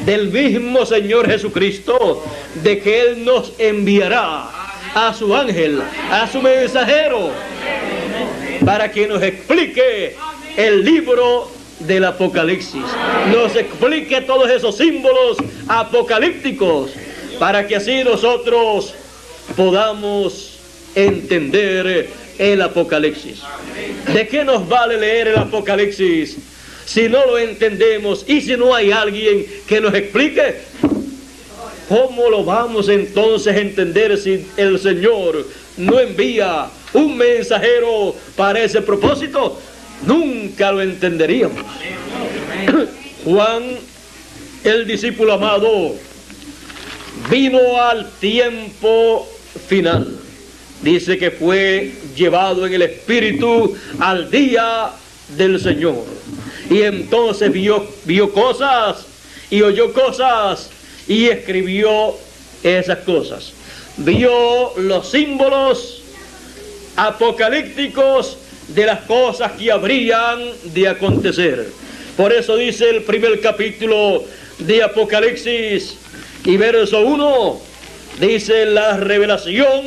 del mismo Señor Jesucristo de que Él nos enviará a su ángel, a su mensajero, para que nos explique el libro del Apocalipsis, nos explique todos esos símbolos apocalípticos, para que así nosotros podamos entender el Apocalipsis. ¿De qué nos vale leer el Apocalipsis si no lo entendemos y si no hay alguien que nos explique? ¿Cómo lo vamos entonces a entender si el Señor no envía un mensajero para ese propósito? Nunca lo entenderíamos. Juan, el discípulo amado, vino al tiempo final. Dice que fue llevado en el Espíritu al día del Señor. Y entonces vio cosas y oyó cosas y escribió esas cosas. Vio los símbolos apocalípticos de las cosas que habrían de acontecer. Por eso dice el primer capítulo de Apocalipsis y verso 1, dice la revelación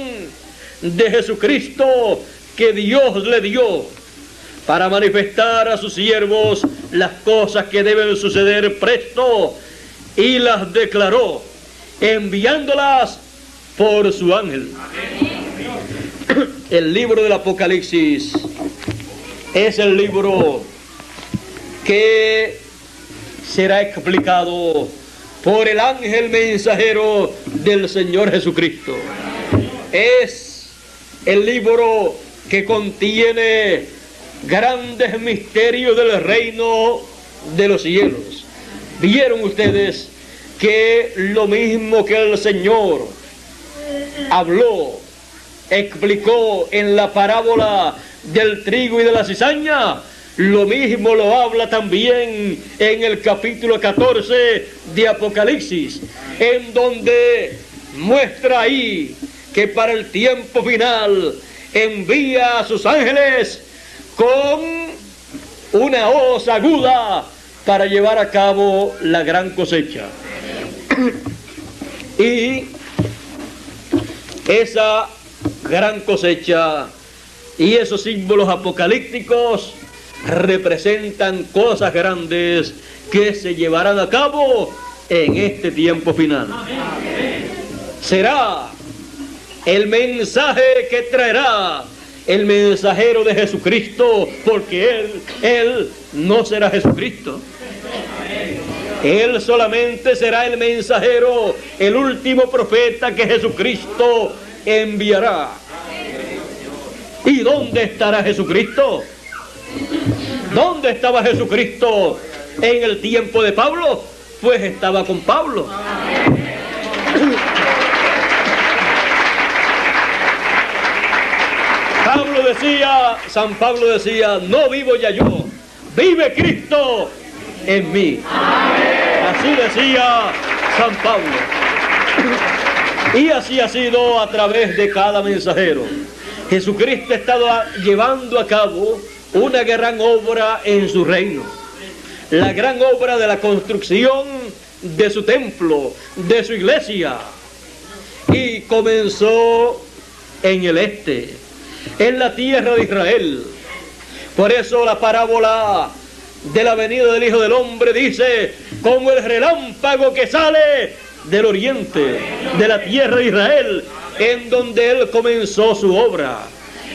de Jesucristo que Dios le dio para manifestar a sus siervos las cosas que deben suceder presto, y las declaró enviándolas por su ángel. El libro del Apocalipsis es el libro que será explicado por el ángel mensajero del Señor Jesucristo. Es el libro que contiene grandes misterios del reino de los cielos. Vieron ustedes que lo mismo que el Señor habló, explicó en la parábola del trigo y de la cizaña, lo mismo lo habla también en el capítulo 14 de Apocalipsis, en donde muestra ahí que para el tiempo final envía a sus ángeles con una hoz aguda para llevar a cabo la gran cosecha. Y esa gran cosecha y esos símbolos apocalípticos representan cosas grandes que se llevarán a cabo en este tiempo final. Será el mensaje que traerá el mensajero de Jesucristo, porque Él no será Jesucristo. Él solamente será el mensajero, el último profeta que Jesucristo enviará. ¿Y dónde estará Jesucristo? ¿Dónde estaba Jesucristo en el tiempo de Pablo? Pues estaba con Pablo. San Pablo decía, no vivo ya yo, vive Cristo en mí. Así decía San Pablo. Y así ha sido a través de cada mensajero. Jesucristo ha estado llevando a cabo una gran obra en su reino. La gran obra de la construcción de su templo, de su iglesia. Y comenzó en el este, en la tierra de Israel. Por eso la parábola de la venida del Hijo del Hombre dice, como el relámpago que sale del oriente, de la tierra de Israel, en donde Él comenzó su obra,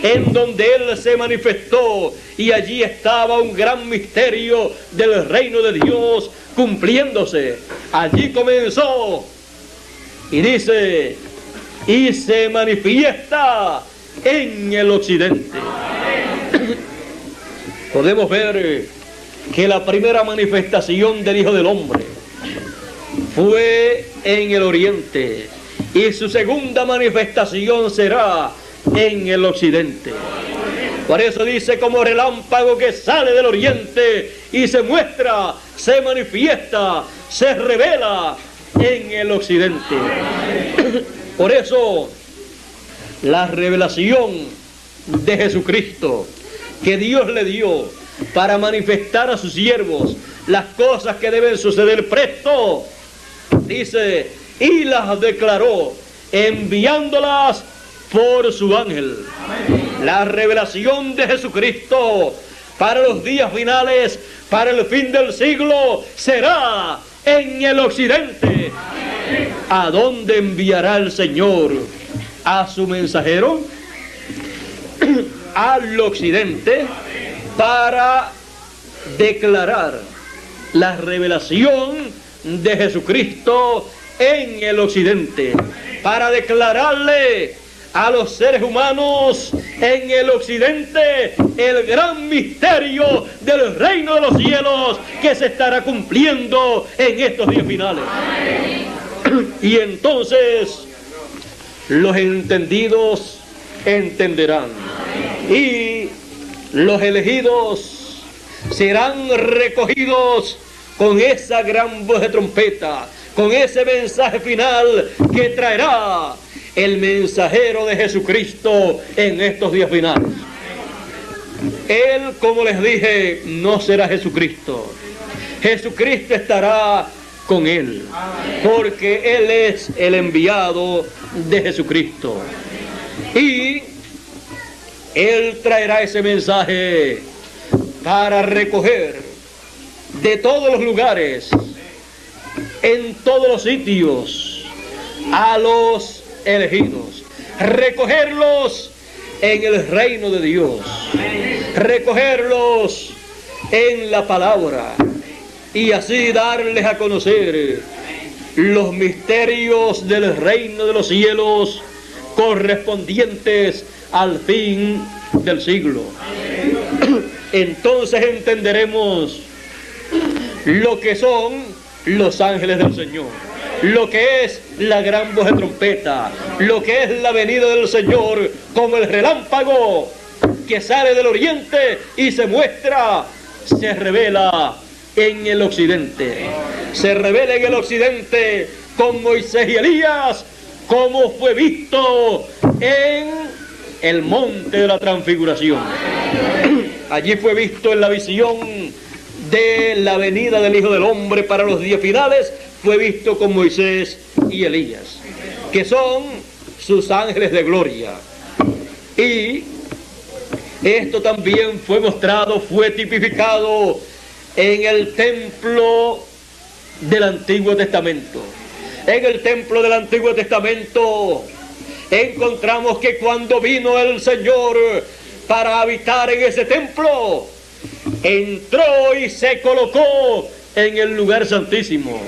en donde Él se manifestó, y allí estaba un gran misterio del reino de Dios cumpliéndose. Allí comenzó, y dice, y se manifiesta en el occidente. Podemos ver que la primera manifestación del Hijo del Hombre fue en el oriente, y su segunda manifestación será en el occidente. Por eso dice, como relámpago que sale del oriente y se muestra, se manifiesta, se revela en el occidente. Por eso la revelación de Jesucristo que Dios le dio para manifestar a sus siervos las cosas que deben suceder presto, dice, y las declaró enviándolas por su ángel. La revelación de Jesucristo para los días finales, para el fin del siglo, será en el occidente. ¿A dónde enviará el Señor a su mensajero? Al occidente, para declarar la revelación de Jesucristo en el occidente, para declararle a los seres humanos en el occidente el gran misterio del reino de los cielos que se estará cumpliendo en estos días finales. Y entonces los entendidos entenderán, y los elegidos serán recogidos con esa gran voz de trompeta, con ese mensaje final que traerá el mensajero de Jesucristo en estos días finales. Él, como les dije, no será Jesucristo. Jesucristo estará con él, porque Él es el enviado de Jesucristo. Y Él traerá ese mensaje para recoger de todos los lugares, en todos los sitios, a los elegidos, recogerlos en el reino de Dios, recogerlos en la palabra, y así darles a conocer los misterios del reino de los cielos correspondientes al fin del siglo. Entonces entenderemos lo que son los ángeles del Señor, lo que es la gran voz de trompeta, lo que es la venida del Señor como el relámpago que sale del oriente y se muestra, se revela en el occidente. Se revela en el occidente con Moisés y Elías, como fue visto en el monte de la transfiguración. Allí fue visto en la visión de la venida del Hijo del Hombre para los días finales, fue visto con Moisés y Elías, que son sus ángeles de gloria. Y esto también fue mostrado, fue tipificado en el templo del Antiguo Testamento. En el templo del Antiguo Testamento encontramos que cuando vino el Señor para habitar en ese templo, entró y se colocó en el lugar santísimo.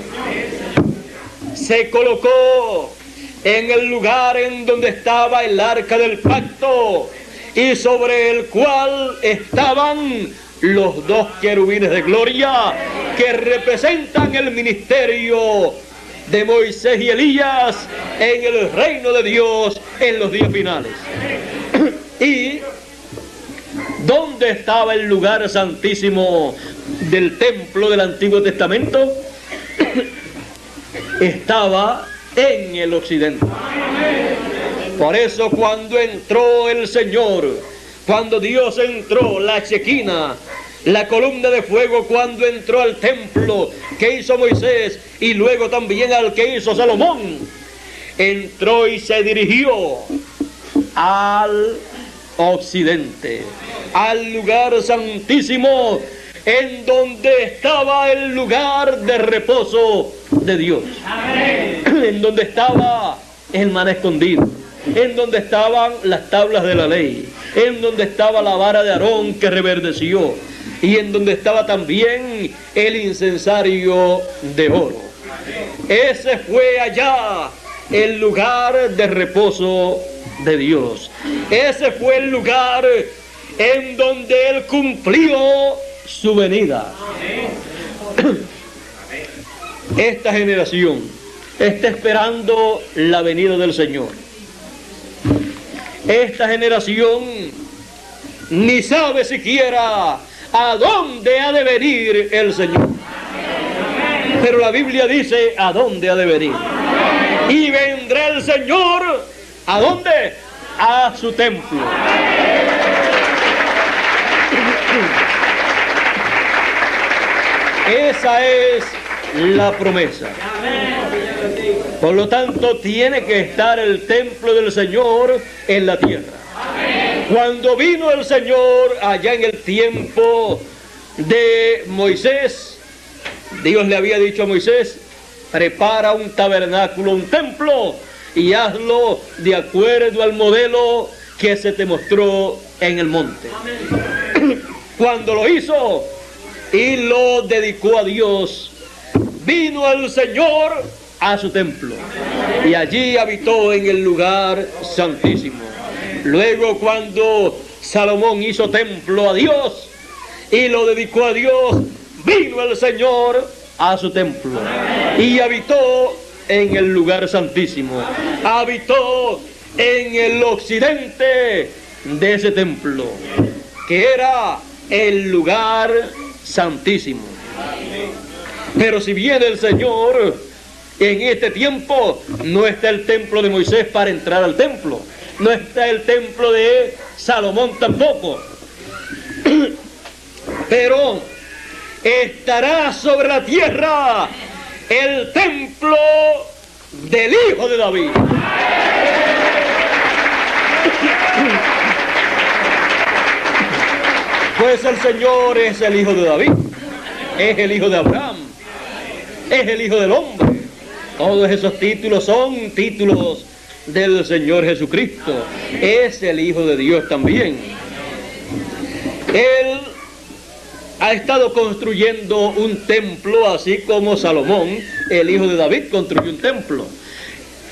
Se colocó en el lugar en donde estaba el arca del pacto y sobre el cual estaban los dos querubines de gloria que representan el ministerio de Moisés y Elías en el reino de Dios en los días finales. ¿Y dónde estaba el lugar santísimo del templo del Antiguo Testamento? Estaba en el occidente. Por eso cuando entró el Señor, cuando Dios entró, la Chequina, la columna de fuego, cuando entró al templo que hizo Moisés y luego también al que hizo Salomón, entró y se dirigió al occidente, al lugar santísimo, en donde estaba el lugar de reposo de Dios, en donde estaba el maná escondido, en donde estaban las tablas de la ley, en donde estaba la vara de Aarón que reverdeció, y en donde estaba también el incensario de oro. Ese fue allá el lugar de reposo de Dios. Ese fue el lugar en donde Él cumplió su venida. Esta generación está esperando la venida del Señor. Esta generación ni sabe siquiera a dónde ha de venir el Señor. Pero la Biblia dice a dónde ha de venir. Y vendrá el Señor, ¿a dónde? A su templo. Esa es la promesa. Por lo tanto, tiene que estar el templo del Señor en la tierra. Cuando vino el Señor allá en el tiempo de Moisés, Dios le había dicho a Moisés: prepara un tabernáculo, un templo, y hazlo de acuerdo al modelo que se te mostró en el monte. Cuando lo hizo y lo dedicó a Dios, vino el Señor a su templo y allí habitó en el lugar santísimo. Luego, cuando Salomón hizo templo a Dios y lo dedicó a Dios, vino el Señor a su templo y habitó en el lugar santísimo. Habitó en el occidente de ese templo, que era el lugar santísimo. Pero si viene el Señor en este tiempo, no está el templo de Moisés para entrar al templo, no está el templo de Salomón tampoco, pero estará sobre la tierra el templo del Hijo de David. Pues el Señor es el Hijo de David, es el Hijo de Abraham, es el Hijo del Hombre. Todos esos títulos son títulos del Señor Jesucristo. Es el Hijo de Dios también. Él ha estado construyendo un templo, así como Salomón, el hijo de David, construyó un templo.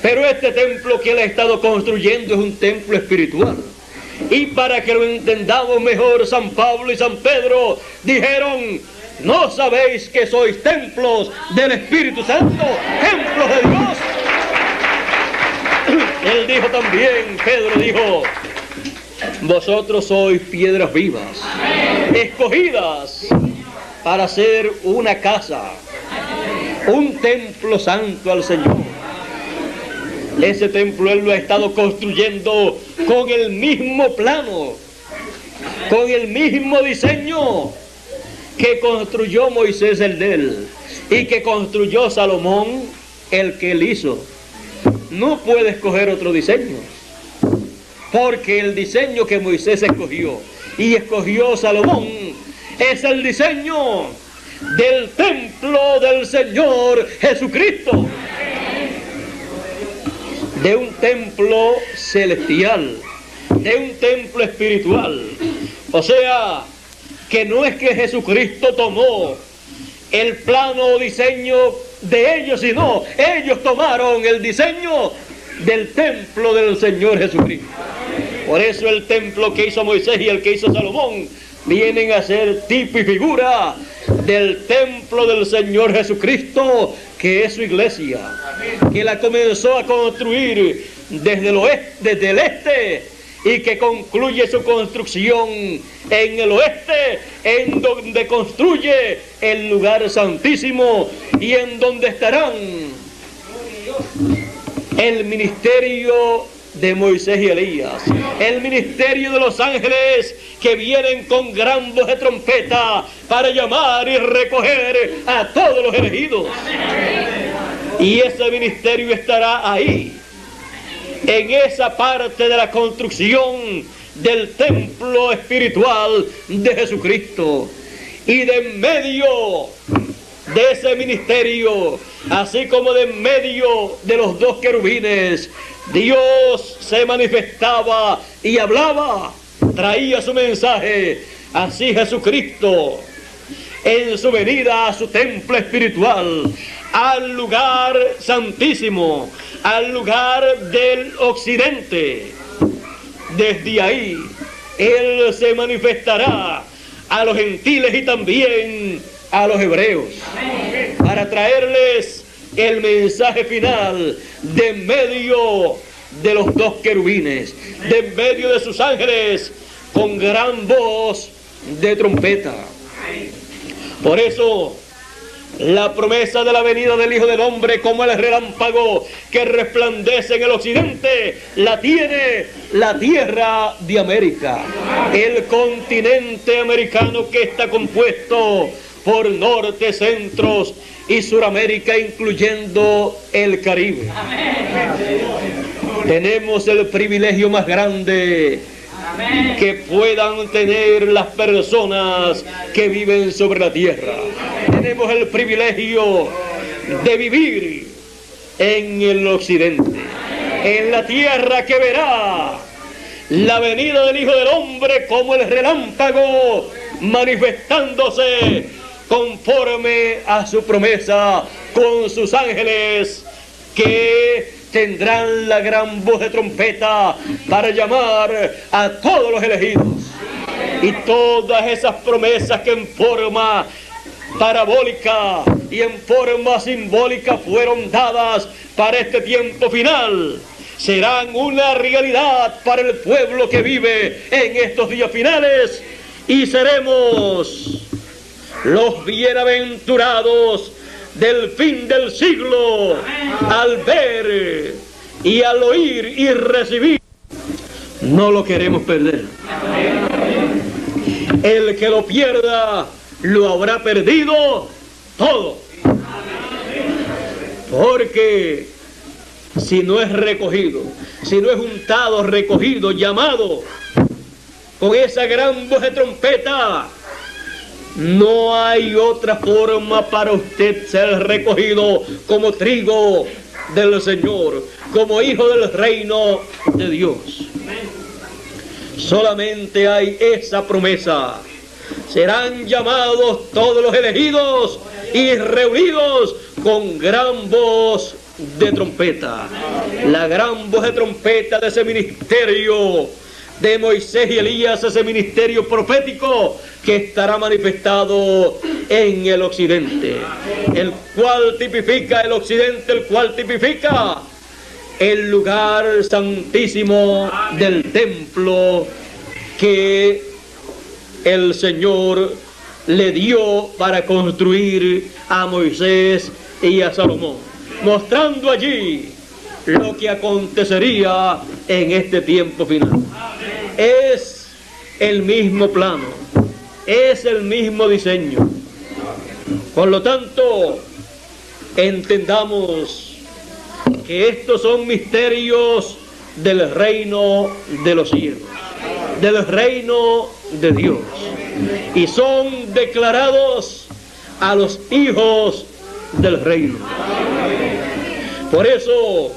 Pero este templo que él ha estado construyendo es un templo espiritual. Y para que lo entendamos mejor, San Pablo y San Pedro dijeron: ¿no sabéis que sois templos del Espíritu Santo, templos de Dios? Él dijo también, Pedro dijo: vosotros sois piedras vivas, escogidas para hacer una casa, un templo santo al Señor. Ese templo él lo ha estado construyendo con el mismo plano, con el mismo diseño que construyó Moisés el de él y que construyó Salomón el que él hizo. No puede escoger otro diseño, porque el diseño que Moisés escogió y escogió Salomón es el diseño del templo del Señor Jesucristo, de un templo celestial, de un templo espiritual. O sea, que no es que Jesucristo tomó el plano o diseño de ellos, sino ellos tomaron el diseño del templo del Señor Jesucristo. Por eso el templo que hizo Moisés y el que hizo Salomón vienen a ser tipo y figura del templo del Señor Jesucristo, que es su iglesia, que la comenzó a construir desde el este y que concluye su construcción en el oeste, en donde construye el lugar santísimo y en donde estarán el ministerio de Moisés y Elías, el ministerio de los ángeles que vienen con gran voz de trompeta para llamar y recoger a todos los elegidos. Y ese ministerio estará ahí, en esa parte de la construcción del templo espiritual de Jesucristo. Y de en medio de ese ministerio, así como de en medio de los dos querubines, Dios se manifestaba y hablaba, traía su mensaje. Así Jesucristo, en su venida a su templo espiritual, al lugar santísimo, al lugar del occidente, desde ahí Él se manifestará a los gentiles y también a los hebreos, para traerles el mensaje final de en medio de los dos querubines, de en medio de sus ángeles, con gran voz de trompeta. Por eso, la promesa de la venida del Hijo del Hombre, como el relámpago que resplandece en el occidente, la tiene la tierra de América, el continente americano, que está compuesto por norte, centros y Suramérica, incluyendo el Caribe. Tenemos el privilegio más grande que puedan tener las personas que viven sobre la tierra. Tenemos el privilegio de vivir en el occidente, en la tierra que verá la venida del Hijo del Hombre como el relámpago, manifestándose conforme a su promesa con sus ángeles, que tendrán la gran voz de trompeta para llamar a todos los elegidos. Y todas esas promesas que en forma parabólica y en forma simbólica fueron dadas para este tiempo final, serán una realidad para el pueblo que vive en estos días finales, y seremos los bienaventurados del fin del siglo, al ver y al oír y recibir. No lo queremos perder. El que lo pierda lo habrá perdido todo, porque si no es recogido, si no es juntado, recogido, llamado con esa gran voz de trompeta, no hay otra forma para usted ser recogido como trigo del Señor, como hijo del reino de Dios. Solamente hay esa promesa serán llamados todos los elegidos y reunidos con gran voz de trompeta. La gran voz de trompeta de ese ministerio de Moisés y Elías, ese ministerio profético que estará manifestado en el occidente, el cual tipifica el occidente, el cual tipifica el lugar santísimo del templo que el Señor le dio para construir a Moisés y a Salomón, mostrando allí lo que acontecería en este tiempo final. Es el mismo plano, es el mismo diseño. Por lo tanto, entendamos que estos son misterios del reino de los cielos, del reino de Dios, y son declarados a los hijos del reino. Por eso,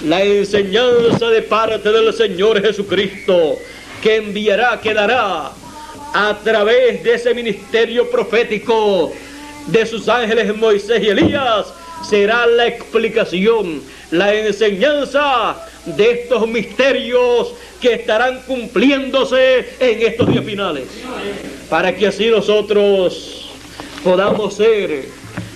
la enseñanza de parte del Señor Jesucristo que enviará, que dará a través de ese ministerio profético de sus ángeles Moisés y Elías, será la explicación, la enseñanza de estos misterios que estarán cumpliéndose en estos días finales, para que así nosotros podamos ser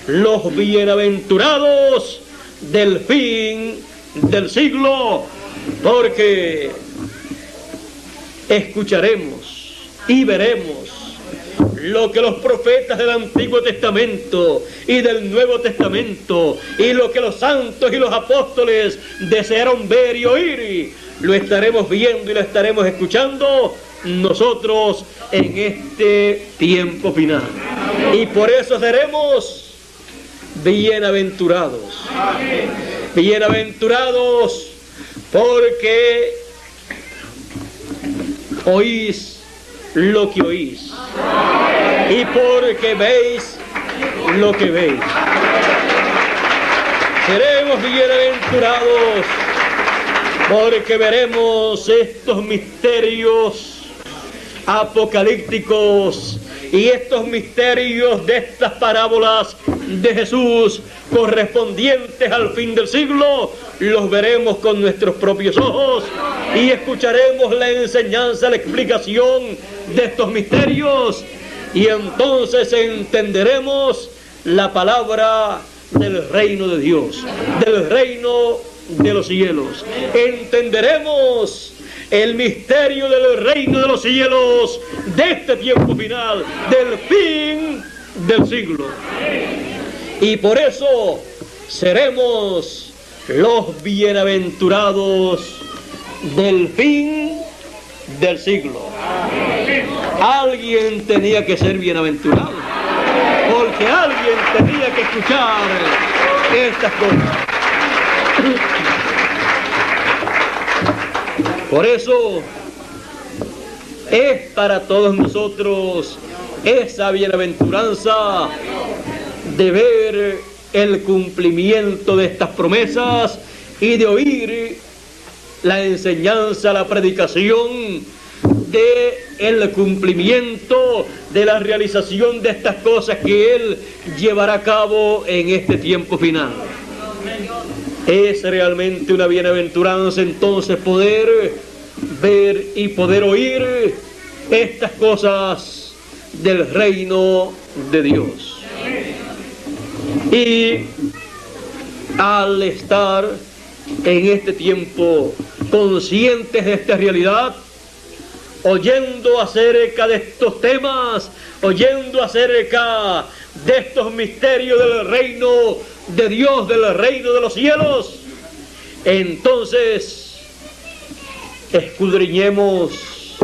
los bienaventurados del fin del siglo, porque escucharemos y veremos lo que los profetas del Antiguo Testamento y del Nuevo Testamento y lo que los santos y los apóstoles desearon ver y oír, lo estaremos viendo y lo estaremos escuchando nosotros en este tiempo final. Y por eso seremos bienaventurados. Bienaventurados porque oís lo que oís y porque veis lo que veis. Seremos bienaventurados porque veremos estos misterios apocalípticos y estos misterios de estas parábolas de Jesús correspondientes al fin del siglo, los veremos con nuestros propios ojos y escucharemos la enseñanza, la explicación de estos misterios, y entonces entenderemos la palabra del reino de Dios, del reino de los cielos. Entenderemos el misterio del reino de los cielos, de este tiempo final, del fin del siglo. Y por eso seremos los bienaventurados del fin del siglo. Alguien tenía que ser bienaventurado, porque alguien tenía que escuchar estas cosas. Por eso es para todos nosotros esa bienaventuranza de ver el cumplimiento de estas promesas y de oír la enseñanza, la predicación de el cumplimiento de la realización de estas cosas que Él llevará a cabo en este tiempo final. Es realmente una bienaventuranza entonces poder ver y poder oír estas cosas del reino de Dios. Y al estar en este tiempo conscientes de esta realidad, oyendo acerca de estos temas, oyendo acerca de estos misterios del reino de Dios, del reino de los cielos, entonces escudriñemos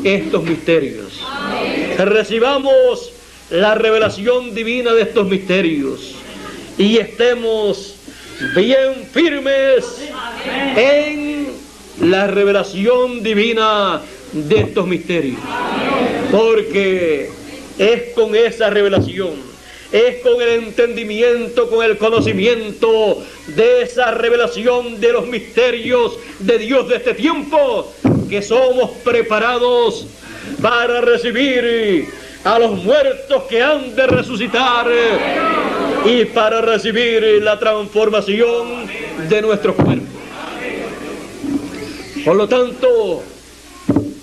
estos misterios. Recibamos la revelación divina de estos misterios y estemos bien firmes en la revelación divina de estos misterios, porque es con esa revelación, es con el entendimiento, con el conocimiento de esa revelación de los misterios de Dios de este tiempo, que somos preparados para recibir a los muertos que han de resucitar y para recibir la transformación de nuestros cuerpos. Por lo tanto,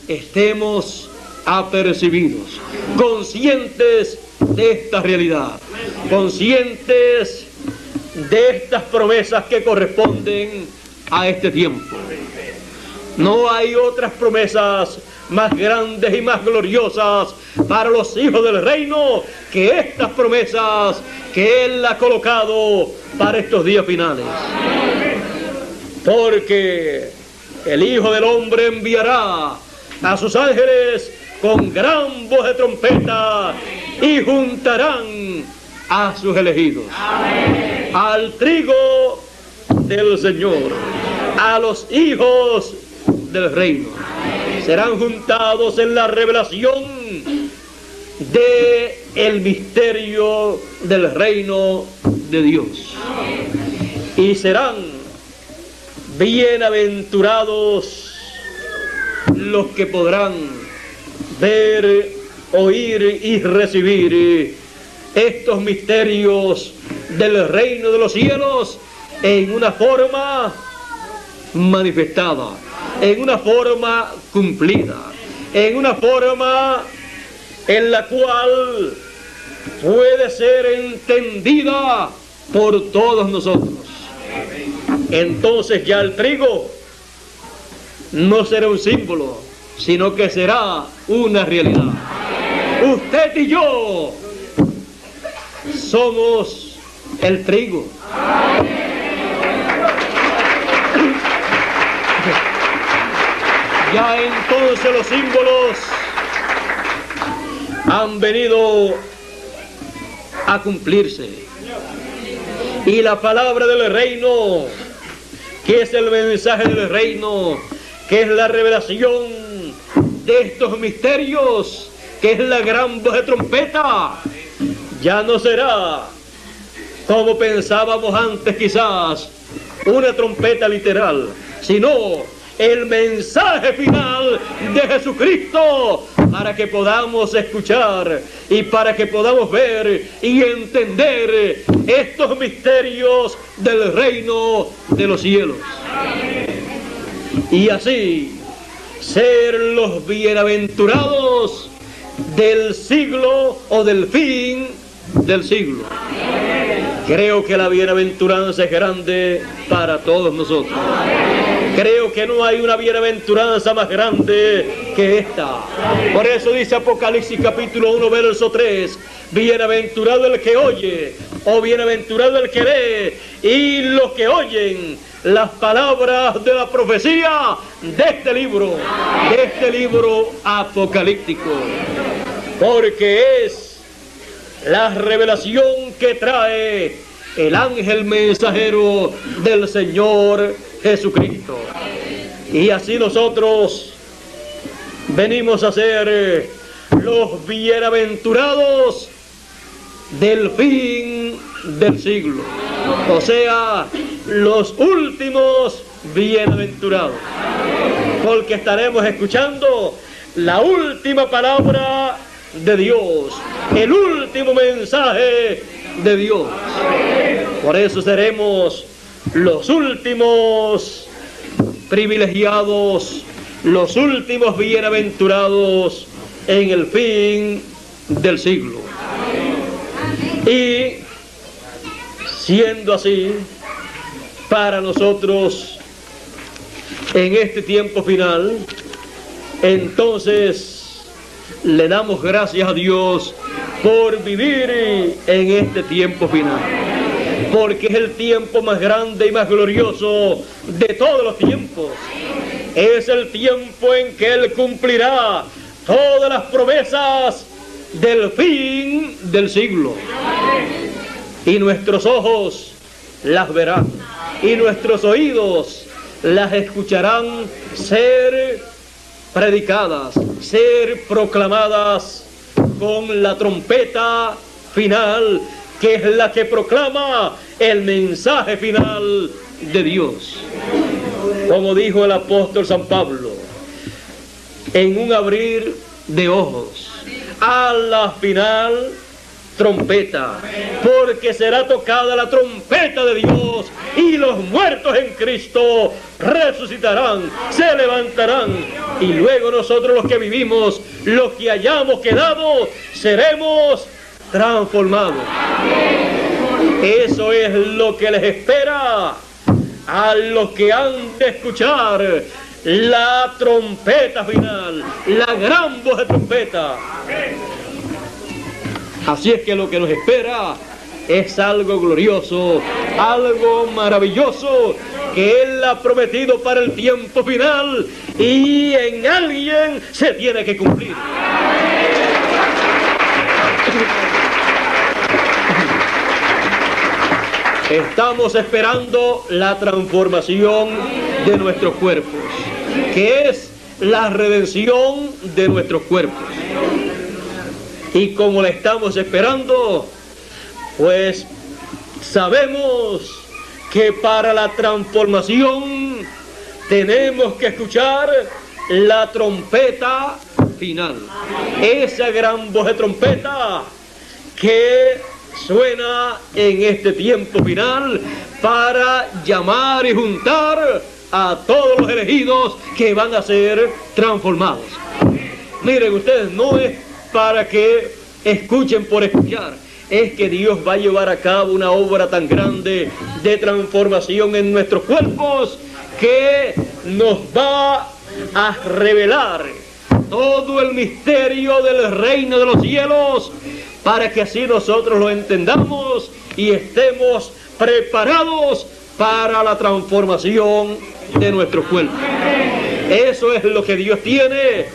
estemos apercibidos, conscientes de esta realidad, conscientes de estas promesas que corresponden a este tiempo. No hay otras promesas más grandes y más gloriosas para los hijos del reino que estas promesas que Él ha colocado para estos días finales. Porque el Hijo del Hombre enviará a sus ángeles con gran voz de trompeta y juntarán a sus elegidos. Al trigo del Señor, a los hijos del reino. Serán juntados en la revelación de el misterio del reino de Dios. Y serán bienaventurados los que podrán ver, oír y recibir estos misterios del reino de los cielos en una forma manifestada, en una forma cumplida, en una forma en la cual puede ser entendida por todos nosotros. Entonces ya el trigo no será un símbolo, sino que será una realidad. Usted y yo somos el trigo. Ya entonces los símbolos han venido a cumplirse. Y la palabra del reino, que es el mensaje del reino, que es la revelación de estos misterios, que es la gran voz de trompeta, ya no será como pensábamos antes quizás, una trompeta literal, sino el mensaje final de Jesucristo para que podamos escuchar y para que podamos ver y entender estos misterios del reino de los cielos. Y así ser los bienaventurados del siglo o del fin del siglo. Creo que la bienaventuranza es grande para todos nosotros. Creo que no hay una bienaventuranza más grande que esta. Por eso dice Apocalipsis capítulo 1 verso 3: bienaventurado el que oye, o bienaventurado el que lee, y los que oyen las palabras de la profecía de este libro apocalíptico. Porque es la revelación que trae el ángel mensajero del Señor Jesucristo. Y así nosotros venimos a ser los bienaventurados del fin del siglo, o sea, los últimos bienaventurados, porque estaremos escuchando la última palabra de Dios, el último mensaje de Dios. Por eso seremos los últimos privilegiados, los últimos bienaventurados en el fin del siglo. Y siendo así, para nosotros en este tiempo final, entonces le damos gracias a Dios por vivir en este tiempo final, porque es el tiempo más grande y más glorioso de todos los tiempos. Es el tiempo en que Él cumplirá todas las promesas del fin del siglo. Y nuestros ojos las verán, y nuestros oídos las escucharán ser predicadas, ser proclamadas con la trompeta final, que es la que proclama el mensaje final de Dios. Como dijo el apóstol San Pablo, en un abrir de ojos, a la final trompeta, porque será tocada la trompeta de Dios y los muertos en Cristo resucitarán, se levantarán, y luego nosotros los que vivimos, los que hayamos quedado, seremos transformados. Eso es lo que les espera a los que han de escuchar la trompeta final, la gran voz de trompeta. Así es que lo que nos espera es algo glorioso, algo maravilloso, que Él ha prometido para el tiempo final, y en alguien se tiene que cumplir. Estamos esperando la transformación de nuestros cuerpos, que es la redención de nuestros cuerpos. Y como la estamos esperando, pues sabemos que para la transformación tenemos que escuchar la trompeta final. Esa gran voz de trompeta que suena en este tiempo final para llamar y juntar a todos los elegidos que van a ser transformados. Miren ustedes, no es para que escuchen por escuchar, es que Dios va a llevar a cabo una obra tan grande de transformación en nuestros cuerpos que nos va a revelar todo el misterio del reino de los cielos, para que así nosotros lo entendamos y estemos preparados para la transformación de nuestros cuerpos. Eso es lo que Dios tiene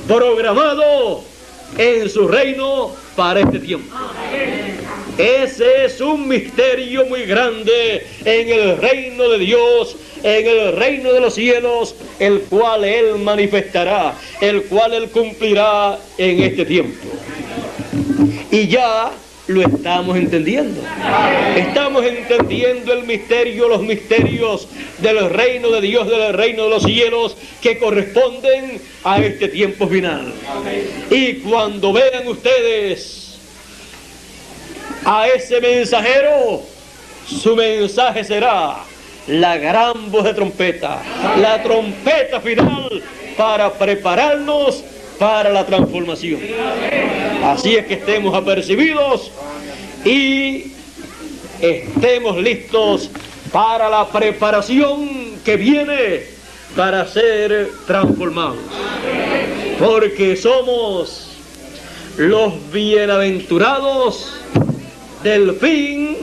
programado en su reino para este tiempo. Ese es un misterio muy grande en el reino de Dios, en el reino de los cielos, el cual Él manifestará, el cual Él cumplirá en este tiempo. Y ya lo estamos entendiendo. Estamos entendiendo el misterio, los misterios del reino de Dios, del reino de los cielos, que corresponden a este tiempo final. Y cuando vean ustedes a ese mensajero, su mensaje será la gran voz de trompeta, la trompeta final para prepararnos para la transformación. Así es que estemos apercibidos y estemos listos para la preparación que viene para ser transformados, porque somos los bienaventurados del fin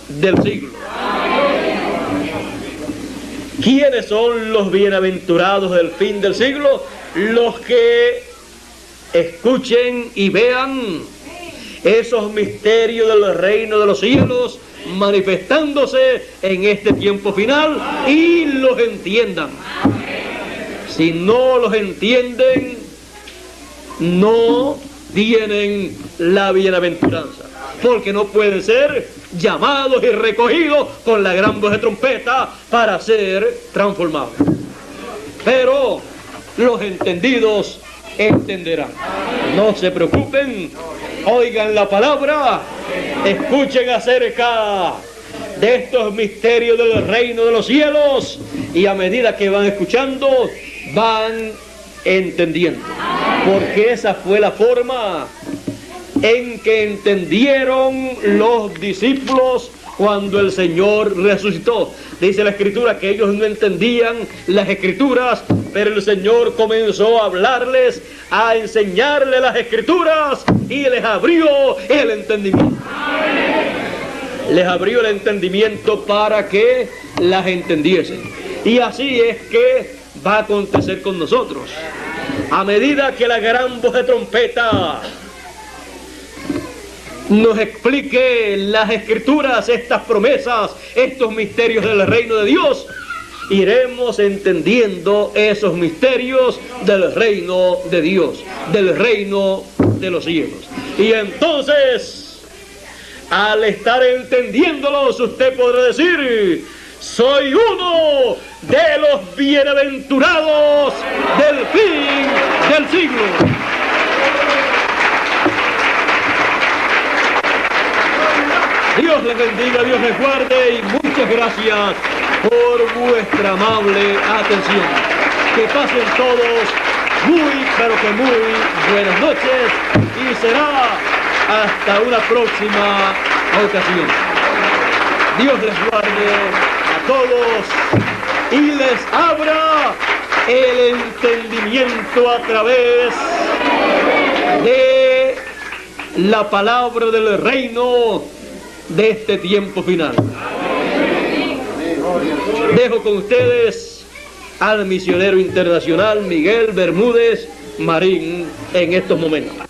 del siglo. ¿Quiénes son los bienaventurados del fin del siglo? Los que escuchen y vean esos misterios del reino de los cielos manifestándose en este tiempo final y los entiendan. Si no los entienden, no tienen la bienaventuranza, porque no pueden ser llamados y recogidos con la gran voz de trompeta para ser transformados. Pero los entendidos entenderán. No se preocupen, oigan la palabra, escuchen acerca de estos misterios del reino de los cielos, y a medida que van escuchando, van entendiendo. Porque esa fue la forma en que entendieron los discípulos cuando el Señor resucitó. Dice la Escritura que ellos no entendían las Escrituras, pero el Señor comenzó a hablarles, a enseñarles las Escrituras, y les abrió el entendimiento. Les abrió el entendimiento para que las entendiesen. Y así es que va a acontecer con nosotros. A medida que la gran voz de trompeta nos explique las Escrituras, estas promesas, estos misterios del reino de Dios, iremos entendiendo esos misterios del reino de Dios, del reino de los cielos. Y entonces, al estar entendiéndolos, usted podrá decir: soy uno de los bienaventurados del fin del siglo. Dios les bendiga, Dios les guarde y muchas gracias por vuestra amable atención. Que pasen todos muy, pero que muy buenas noches y será hasta una próxima ocasión. Dios les guarde a todos y les abra el entendimiento a través de la palabra del reino de este tiempo final. Dejo con ustedes al misionero internacional Miguel Bermúdez Marín en estos momentos.